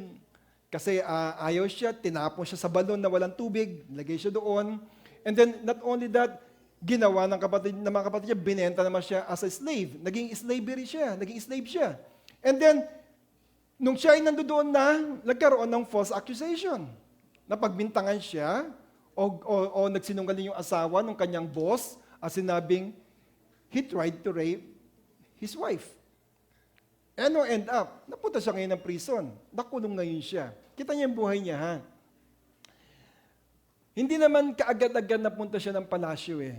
Kasi ayaw siya, tinapon siya sa balon na walang tubig, lagay siya doon. And then, not only that, ginawa ng mga kapatid niya, binenta naman siya as a slave. Naging slave siya. And then, nung siya ay nandoon na, nagkaroon ng false accusation. Napagbintangan siya, o nagsinungaling yung asawa ng kanyang boss, at sinabing, he tried to rape his wife. Ano end up? Napunta siya ngayon ng prison. Nakulong ngayon siya. Kita niya yung buhay niya, ha? Hindi naman kaagad-agad napunta siya ng palasyo eh.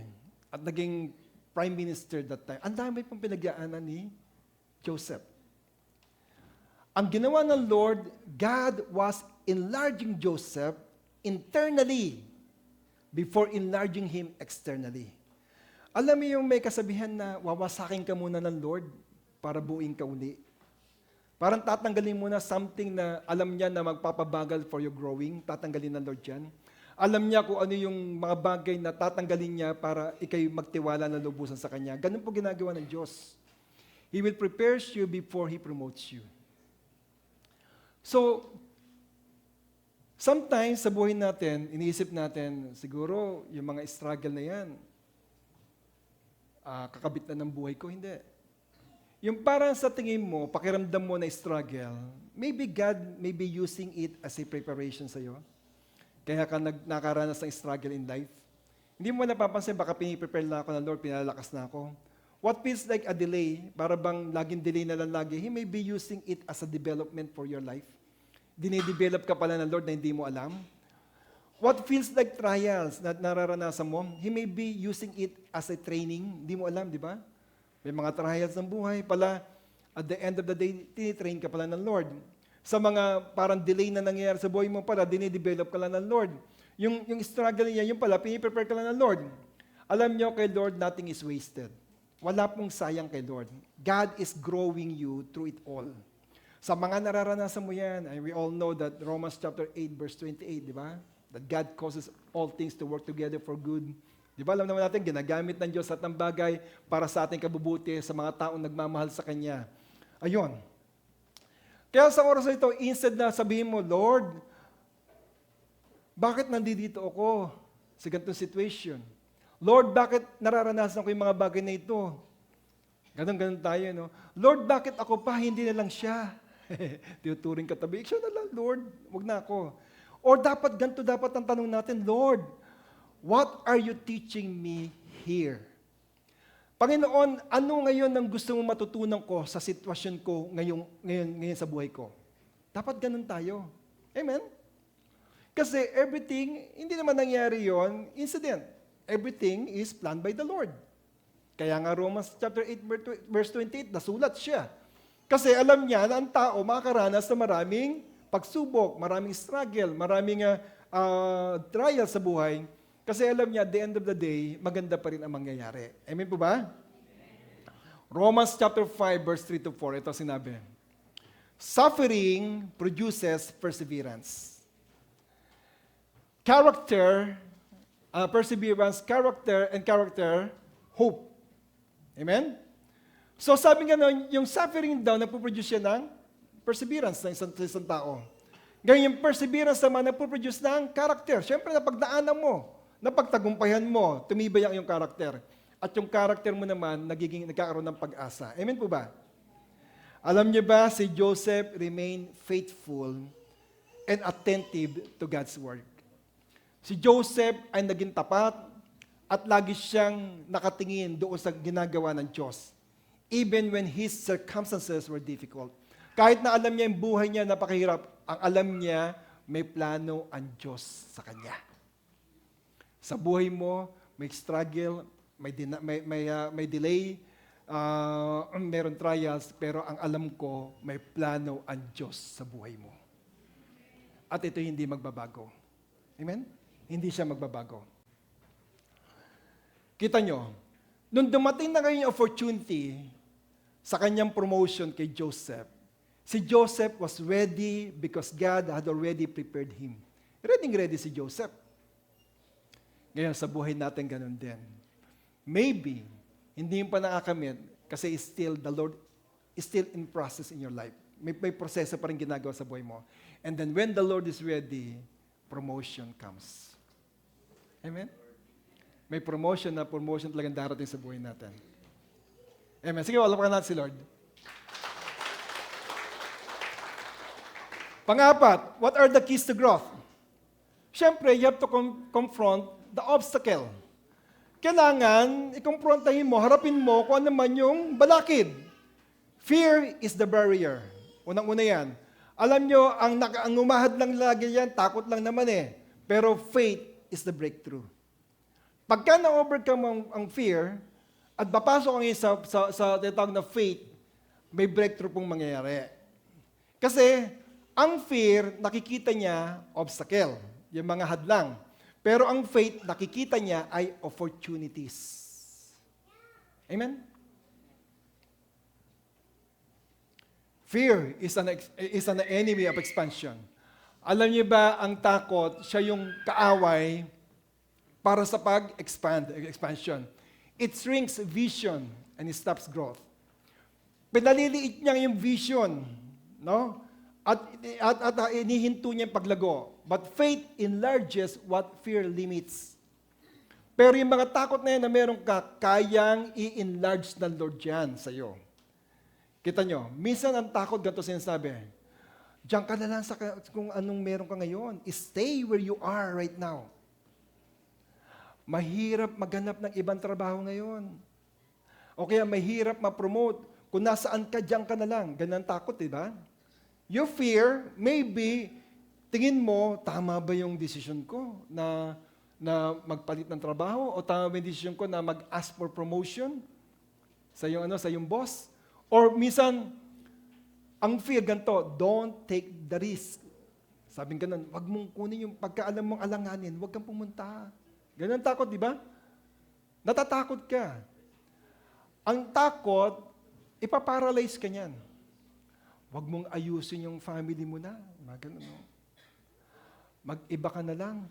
At naging prime minister that time. Ang dami pong pinagyaanan ni Joseph. Ang ginawa ng Lord, God was enlarging Joseph internally before enlarging him externally. Alam mo yung may kasabihan na wawasakin ka muna ng Lord para buuin ka uli. Parang tatanggalin mo na something na alam niya na magpapabagal for your growing, tatanggalin ng Lord yan. Alam niya kung ano yung mga bagay na tatanggalin niya para ikay magtiwala na lubusan sa Kanya. Ganun po ginagawa ng Diyos. He will prepare you before He promotes you. So, sometimes sa buhay natin, iniisip natin, siguro yung mga struggle na yan, kakabit na ng buhay ko, hindi. Yung parang sa tingin mo, pakiramdam mo na struggle, maybe God may be using it as a preparation sa'yo. Kaya ka nakaranas ng struggle in life. Hindi mo napapansin, baka piniprepare na ako ng Lord, pinalakas na ako. What feels like a delay, para bang laging delay na lang lagi, He may be using it as a development for your life. Dinidevelop ka pala ng Lord na hindi mo alam. What feels like trials na nararanasan mo, He may be using it as a training. Hindi mo alam, di ba? May mga trials ng buhay pala, at the end of the day, tinitrain ka pala ng Lord. Sa mga parang delay na nangyayari sa buhay mo pala, dinidevelop ka lang ng Lord. Yung struggle niya, yung pala, piniprepare ka lang ng Lord. Alam niyo, kay Lord, nothing is wasted. Wala pong sayang kay Lord. God is growing you through it all. Sa mga nararanasan mo yan, and we all know that Romans chapter 8, verse 28, di ba? That God causes all things to work together for good. Di ba, alam naman natin, ginagamit ng Diyos at ng bagay para sa ating kabubuti, sa mga taong nagmamahal sa Kanya. Ayun. Kaya sa oras na ito, instead na sabihin mo, Lord, bakit nandito ako sa ganitong situation? Lord, bakit nararanasan ko yung mga bagay na ito? Ganon tayo, no? Lord, bakit ako pa? Hindi na lang siya. Tinuturing katabi, siya na lang, Lord. Wag na ako. Or dapat ang tanong natin, Lord, what are you teaching me here? Panginoon, ano ngayon ang gusto mong matutunan ko sa sitwasyon ko ngayon sa buhay ko? Dapat ganun tayo. Amen? Kasi everything, hindi naman nangyari yon incident. Everything is planned by the Lord. Kaya nga Romans chapter 8 verse 28, nasulat siya. Kasi alam niya na ang tao makakaranas ng maraming pagsubok, maraming struggle, maraming trial sa buhay. Kasi alam niya, at the end of the day, maganda pa rin ang mangyayari. Amen po ba? Romans chapter 5 verse 3 to 4, ito sinabi. Suffering produces perseverance. Character, perseverance, character, hope. Amen? So sabi nga nun, yung suffering daw, nagpuproduce siya ng perseverance ng isang tao. Ngayon, yung perseverance naman, nagpuproduce ng character. Siyempre, napagdaanan mo, napagtagumpayan mo, tumibay ang iyong character. At yung character mo naman, nagkakaroon ng pag-asa. Amen po ba? Alam niyo ba, si Joseph remained faithful and attentive to God's word. Si Joseph ay naging tapat at lagi siyang nakatingin doon sa ginagawa ng Diyos. Even when his circumstances were difficult. Kahit na alam niya yung buhay niya napakahirap, ang alam niya, may plano ang Diyos sa kanya. Sa buhay mo, may struggle, may delay, meron trials, pero ang alam ko, may plano ang Diyos sa buhay mo. At ito hindi magbabago. Amen? Hindi siya magbabago. Kita nyo, nung dumating na ngayon yung opportunity sa kanyang promotion kay Joseph, si Joseph was ready because God had already prepared him. Ready si Joseph. Ngayon, sa buhay natin ganun din. Maybe, hindi pa nakakamit kasi the Lord is still in process in your life. May proseso pa rin ginagawa sa buhay mo. And then when the Lord is ready, promotion comes. Amen? May promotion talagang darating sa buhay natin. Amen. Sige, walapakan natin si Lord. Pang-apat, what are the keys to growth? Siyempre, you have to confront the obstacle. Kailangan, i-confrontahin mo, harapin mo kung ano man yung balakid. Fear is the barrier. Unang-una yan. Alam nyo, ang umahad lang lagi yan, takot lang naman eh. Pero faith is the breakthrough. Pagka na-overcome ang fear, at papasok ang sa tinatawag na faith, may breakthrough pong mangyayari. Kasi, ang fear, nakikita niya, obstacle, yung mga hadlang. Pero ang faith, nakikita niya ay opportunities. Amen? Fear is an enemy of expansion. Alam niyo ba, ang takot, siya yung kaaway para sa expansion. It shrinks vision and it stops growth. Pinaliliit niya yung vision, no? At inihinto niya yung paglago. But faith enlarges what fear limits. Pero yung mga takot na yan na meron ka, kayang i-enlarge ng Lord yan sa'yo. Kita nyo, minsan ang takot, ganito sinasabi, diyan ka na lang sa kung anong meron ka ngayon. Stay where you are right now. Mahirap maghanap ng ibang trabaho ngayon. O kaya mahirap ma-promote. Kung nasaan ka, diyan ka na lang. Ganyan takot, diba? You fear, maybe, tingin mo, tama ba yung decision ko na magpalit ng trabaho? O tama ba yung decision ko na mag-ask for promotion sa yung boss? Or minsan, ang fear ganito, don't take the risk. Sabing ganun, wag mong kunin yung pagkaalam mong alanganin, wag kang pumunta. Ganun takot, di ba? Natatakot ka. Ang takot, ipaparalyze ka niyan. Wag mong ayusin yung family mo na. Ganun, no? Mag-iba ka na lang.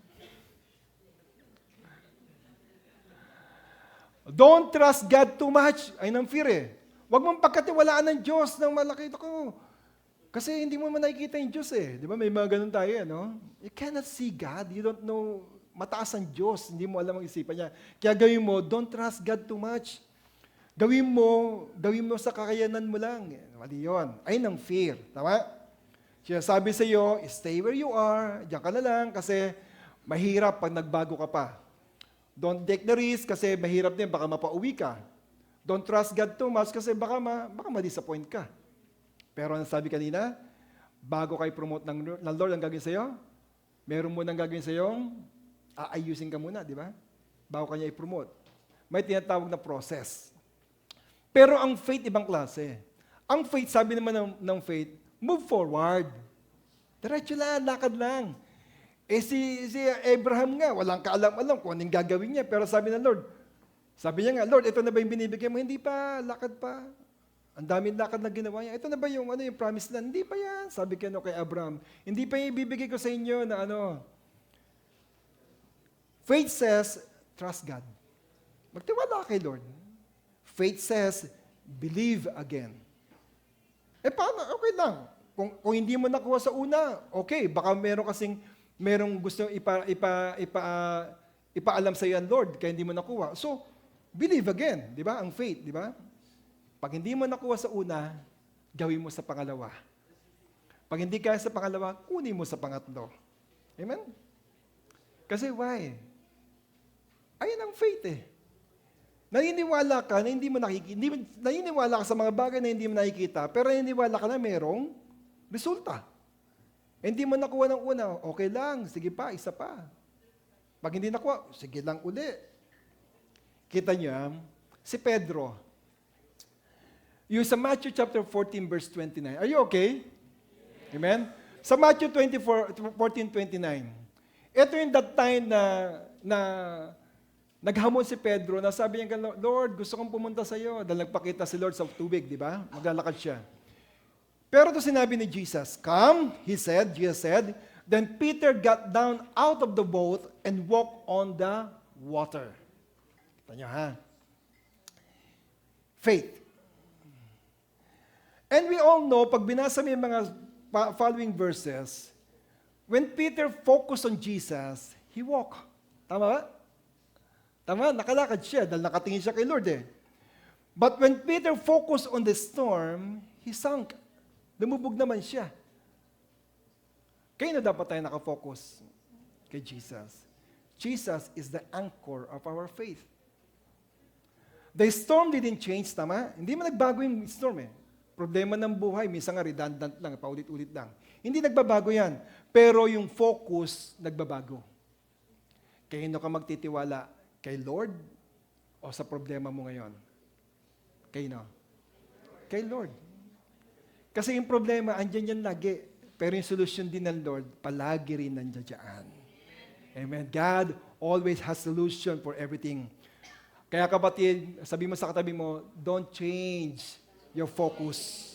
Don't trust God too much. Ayun ang fear eh. Wag mong pagkatiwalaan ng Diyos ng malaki. Kasi hindi mo man nakikita yung Diyos eh. Di ba? May mga ganun tayo, no? You cannot see God. You don't know. Mataas ang Diyos. Hindi mo alam ang isipan niya. Kaya gawin mo, don't trust God too much. Gawin mo sa kakayanan mo lang. Mali yun. Ayun ang fear. Tama? Siya sabi sa iyo, stay where you are, diyan ka na lang kasi mahirap pag nagbago ka pa. Don't take the risk kasi mahirap din, baka mapauwi ka. Don't trust God too much kasi baka ma-disappoint ka. Pero ang sabi kanina, bago kayo promote ng Lord ang gagawin sa iyo, meron mo nang gagawin sa iyo, aayusin ka muna, di ba? Bago kanya i-promote. May tinatawag na process. Pero ang faith, ibang klase. Ang faith, sabi naman ng faith, move forward. Diretso lang, lakad lang. Si Abraham nga, walang kaalam-alam kung anong gagawin niya. Pero sabi ng Lord, sabi niya nga, Lord, ito na ba yung binibigay mo? Hindi pa, lakad pa. Ang daming lakad na ginawa niya. Ito na ba yung promise land? Hindi pa yan. Sabi kay Abraham, hindi pa yung ibibigay ko sa inyo na Faith says, trust God. Magtiwala kay Lord. Faith says, believe again. Paano? Okay lang. Kung hindi mo nakuha sa una, okay, baka merong gusto ipaalam sa iyo ang Lord, kaya hindi mo nakuha. So, believe again, di ba? Ang faith, di ba? Pag hindi mo nakuha sa una, gawin mo sa pangalawa. Pag hindi kaya sa pangalawa, kunin mo sa pangatlo. Amen? Kasi why? Ayun ang faith eh. Naniniwala ka na hindi mo nakikita, naniniwala ka sa mga bagay na hindi mo nakikita, pero naniniwala ka na merong resulta. Hindi mo nakuha ng una, okay lang, sige pa, isa pa. Pag hindi nakuha, sige lang uli. Kita niyo, si Pedro, yung sa Matthew chapter 14, verse 29. Are you okay? Amen? Sa Matthew 14:29, ito yung that time na naghamon si Pedro na sabi niya, Lord, gusto kong pumunta sa iyo. Dahil nagpakita si Lord sa tubig, di ba? Maglalakad siya. Pero ito sinabi ni Jesus, come, Jesus said, then Peter got down out of the boat and walked on the water. Kita niyo, ha? Faith. And we all know, pag binasa mo yung mga following verses, when Peter focused on Jesus, he walked. Tama ba? Tama, nakalakad siya dahil nakatingin siya kay Lord eh. But when Peter focused on the storm, he sank. Lumubog naman siya. Kaya na dapat tayo nakafocus kay Jesus. Jesus is the anchor of our faith. The storm didn't change, tama? Hindi man nagbago yung storm eh. Problema ng buhay, minsan nga redundant lang, paulit-ulit lang. Hindi nagbabago yan. Pero yung focus, nagbabago. Kaya ka magtitiwala? Kay Lord o sa problema mo ngayon? Kay Lord. Kasi yung problema, andyan yan lagi. Pero yung solution din ng Lord, palagi rin nandiyan dyan. Amen. God always has solution for everything. Kaya kapatid, sabi mo sa katabi mo, don't change your focus.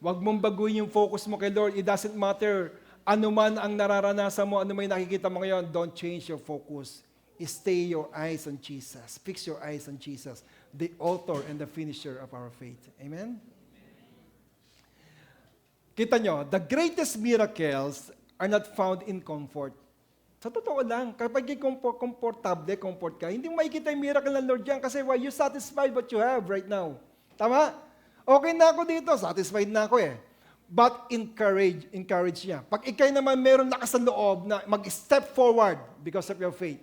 Huwag mong baguhin yung focus mo kay Lord. It doesn't matter ano man ang nararanasan mo, ano may nakikita mo ngayon, don't change your focus. Stay your eyes on Jesus. Fix your eyes on Jesus, the author and the finisher of our faith. Amen? Kita nyo, the greatest miracles are not found in comfort. Sa totoo lang, kapag comfort ka, hindi mo makikita yung miracle ng Lord dyan kasi why you satisfied what you have right now. Tama? Okay na ako dito, satisfied na ako eh. But encourage niya. Pag ikay naman meron lakas ng loob na mag-step forward because of your faith.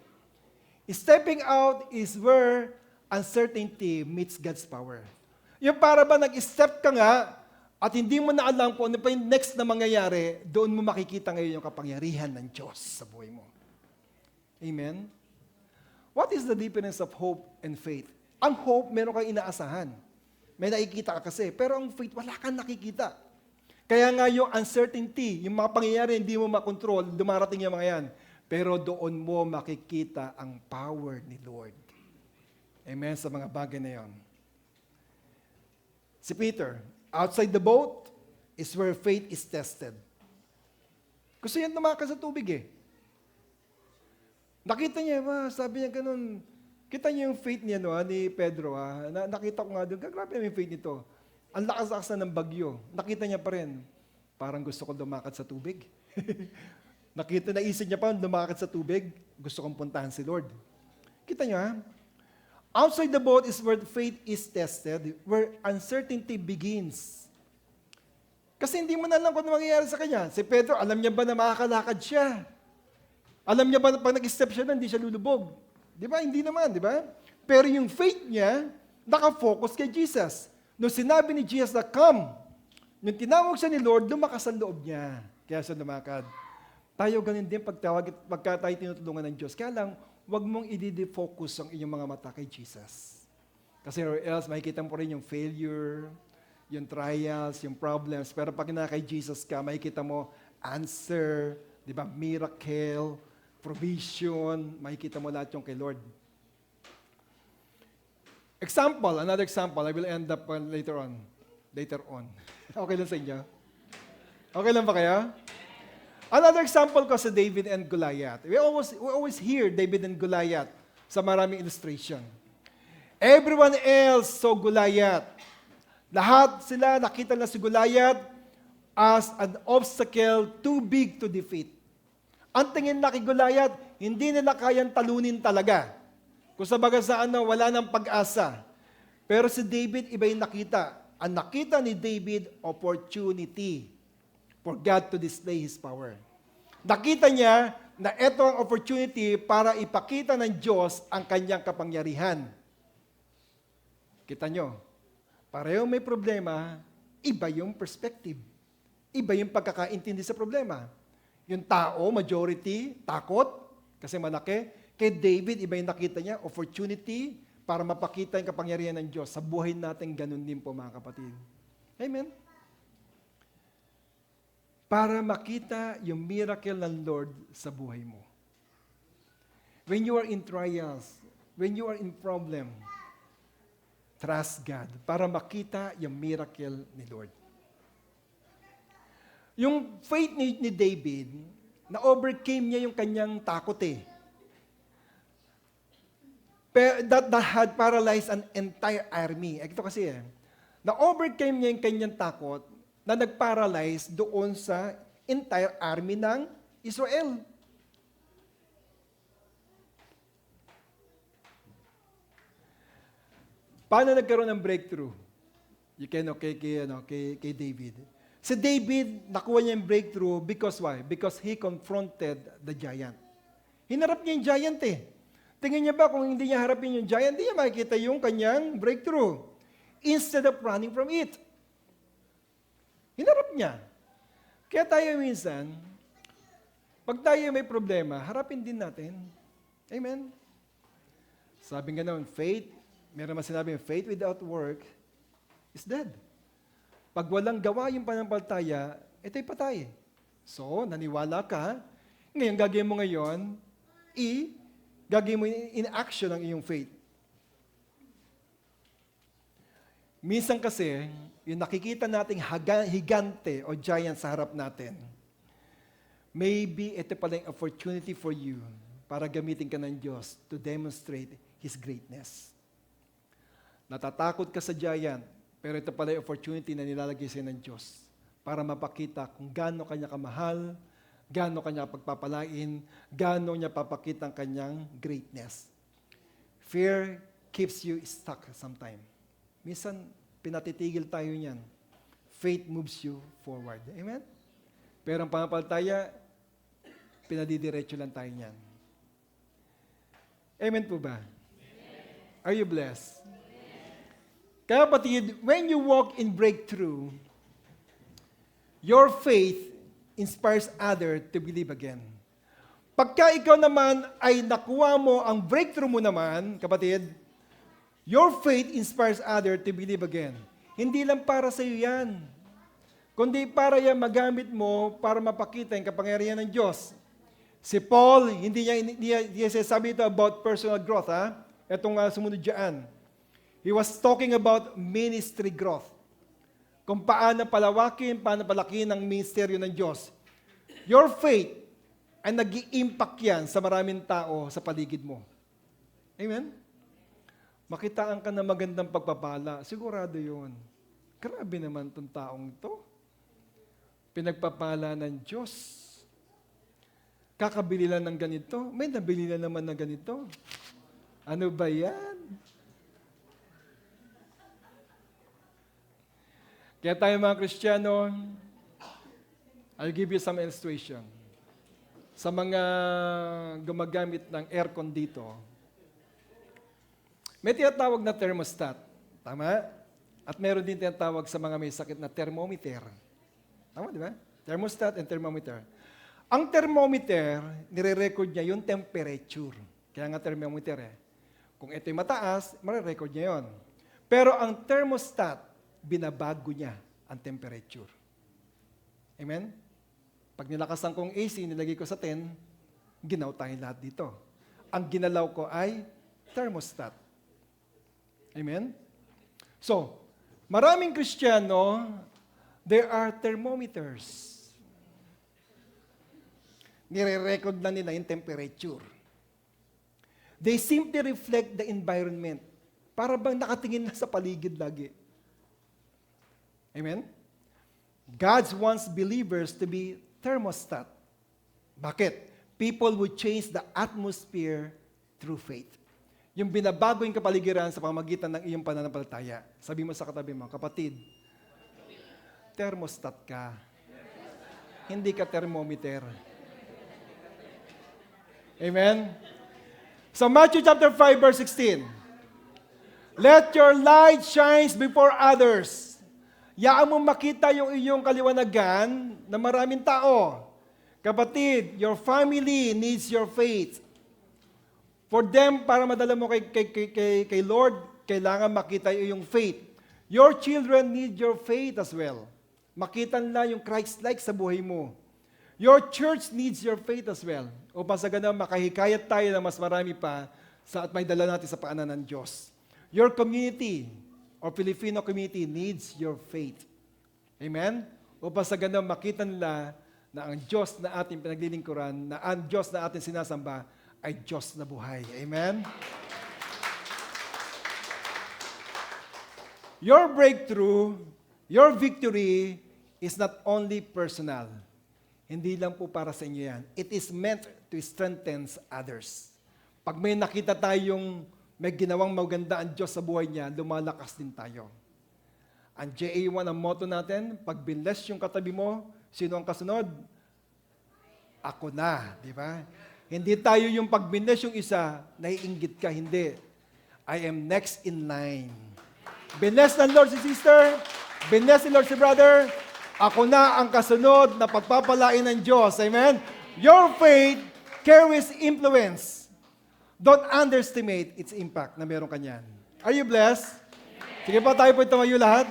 Stepping out is where uncertainty meets God's power. Yung para ba nag-step ka nga at hindi mo na alam kung ano pa yung next na mangyayari, doon mo makikita ngayon yung kapangyarihan ng Diyos sa buhay mo. Amen? What is the difference of hope and faith? Ang hope, meron kang inaasahan. May nakikita ka kasi. Pero ang faith, wala kang nakikita. Kaya nga yung uncertainty, yung mga pangyayari hindi mo makontrol, dumarating yung mga yan. Pero doon mo makikita ang power ni Lord. Amen sa mga bagay na yon. Si Peter, outside the boat is where faith is tested. Gusto yan tumakas sa tubig eh. Nakita niya, sabi niya ganun, kita niyo yung faith niya ni Pedro. Nakita ko nga doon, grabe yung faith nito. Ang lakas-lakas na ng bagyo. Nakita niya pa rin, parang gusto ko lumakad sa tubig. Naisip niya pa, lumakad sa tubig, gusto kong puntahan si Lord. Kita niyo Outside the boat is where faith is tested, where uncertainty begins. Kasi hindi mo na alam kung ano mangyayari sa kanya. Si Pedro, alam niya ba na makakalakad siya? Alam niya ba na pag nag-step siya na, hindi siya lulubog? Di ba? Hindi naman, di ba? Pero yung faith niya, nakafocus kay Jesus. Nung sinabi ni Jesus na, come, nung tinawag siya ni Lord, lumakas ang loob niya. Kaya siya lumakad. Tayo ganun din pagka tayo tinutulungan ng Diyos. Kaya lang, huwag mong i-defocus ang inyong mga mata kay Jesus. Kasi or else, makikita mo rin yung failure, yung trials, yung problems. Pero pag kay Jesus ka, makikita mo answer, di ba? Miracle, provision, makikita mo lahat yung kay Lord. Another example, I will end up later on. Okay lang sa inyo? Okay lang ba kaya? Another example ko sa David and Goliath. We always hear David and Goliath sa maraming illustration. Everyone else saw Goliath. Lahat sila nakita na si Goliath as an obstacle too big to defeat. Ang tingin na kay Goliath, hindi nila kayang talunin talaga. Kung sa baga sa wala nang pag-asa. Pero si David, iba yung nakita. Ang nakita ni David, opportunity for God to display His power. Nakita niya na ito ang opportunity para ipakita ng Diyos ang kanyang kapangyarihan. Kita nyo, pareho may problema, iba yung perspective. Iba yung pagkakaintindi sa problema. Yung tao, majority, takot, kasi malaki. Kay David, iba yung nakita niya, opportunity para mapakita yung kapangyarihan ng Diyos. Sa buhay natin, ganun din po mga kapatid. Amen? Para makita yung miracle ng Lord sa buhay mo. When you are in trials, when you are in problem, trust God para makita yung miracle ni Lord. Yung faith ni David, na-overcame niya yung kanyang takot that had paralyzed an entire army. Ito kasi na-overcame niya yung kanyang takot na nag-paralyze doon sa entire army ng Israel. Paano nagkaroon ng breakthrough? Kay David. Si David, nakuha niya yung breakthrough because why? Because he confronted the giant. Hinarap niya yung giant Tingin niya ba kung hindi niya harapin yung giant, hindi niya makikita yung kanyang breakthrough. Instead of running from it. Hinarap niya. Kaya tayo minsan, pag tayo may problema, harapin din natin. Amen? Sabi nga naman, meron man sinabi, faith without work is dead. Pag walang gawa yung panampalataya, ito'y patay. So, naniwala ka, ngayon gagawin mo ngayon, gagawin mo in action ang iyong faith. Minsan kasi, yung nakikita nating higante o giant sa harap natin, maybe ito pala yung opportunity for you para gamitin ka ng Diyos to demonstrate His greatness. Natatakot ka sa giant, pero ito pala yung opportunity na nilalagay sa'yo ng Diyos para mapakita kung gaano kanya kamahal, gaano kanya pagpapalain, gaano niya papakita ang kanyang greatness. Fear keeps you stuck sometime. Minsan, pinatitigil tayo niyan. Faith moves you forward. Amen? Pero ang panampalataya, pinadidiretso lang tayo niyan. Amen po ba? Amen. Are you blessed? Kaya kapatid, when you walk in breakthrough, your faith inspires others to believe again. Pagka ikaw naman ay nakuha mo ang breakthrough mo naman, kapatid, your faith inspires others to believe again. Hindi lang para sa iyo yan, kundi para yan magamit mo para mapakita yung kapangyarihan ng Diyos. Si Paul, hindi niya sabi ito about personal growth. Itong sumunod dyan. He was talking about ministry growth. Kung paano palawakin, paano palakin ang ministeryo ng Diyos. Your faith ay nag-i-impact yan sa maraming tao sa paligid mo. Amen? Makitaan ka na magandang pagpapala, sigurado yun. Grabe naman itong taong ito. Pinagpapala ng Diyos. Kakabili lang ng ganito. May nabili na naman na ganito. Ano ba yan? Kaya tayo mga Kristiyano, I'll give you some illustration. Sa mga gumagamit ng aircon dito, may tinatawag na thermostat. Tama? At meron din tinatawag sa mga may sakit na thermometer. Tama, di ba? Thermostat and thermometer. Ang thermometer, nire-record niya yung temperature. Kaya nga thermometer eh. Kung ito'y mataas, marirecord niya yon. Pero ang thermostat, binabago niya ang temperature. Amen? Pag nilakasan kong AC, nilagay ko sa 10, ginaw tayo lahat dito. Ang ginalaw ko ay thermostat. Amen? So, maraming Kristiyano, there are thermometers. Nire-record na nila yung temperature. They simply reflect the environment. Para bang nakatingin na sa paligid lagi. Amen? God wants believers to be thermostat. Bakit? People would change the atmosphere through faith. Yung binabago yung kapaligiran sa pamamagitan ng iyong pananampalataya. Sabi mo sa katabi mo, kapatid, thermostat ka. Hindi ka thermometer. Amen? So Matthew chapter 5 verse 16. Let your light shine before others. Yaan mo makita yung iyong kaliwanagan na maraming tao. Kapatid, your family needs your faith. For them, para madala mo kay Lord, kailangan makita yung faith. Your children need your faith as well. Makita nila yung Christ-like sa buhay mo. Your church needs your faith as well. Upang sa ganun, makahikayat tayo na mas marami pa at may dala natin sa paanan ng Diyos. Your community or Filipino community needs your faith. Amen? Upang sa ganun, makita nila na ang Diyos na ating pinaglilingkuran, na ang Diyos na ating sinasamba, ay Diyos na buhay. Amen? Your breakthrough, your victory is not only personal. Hindi lang po para sa inyo yan. It is meant to strengthen others. Pag may nakita tayong may ginawang maganda ang Diyos sa buhay niya, lumalakas din tayo. Ang JA1, ang motto natin, pag binless yung katabi mo, sino ang kasunod? Ako na, di ba? Hindi tayo yung pag binless yung isa, naiinggit ka, hindi. I am next in line. Binless ng Lord si sister, binless ni Lord si brother, ako na ang kasunod na pagpapalain ng Diyos. Amen? Your faith carries influence. Don't underestimate its impact na meron kanyan. Are you blessed? Sige pa, tayo po tumayo lahat.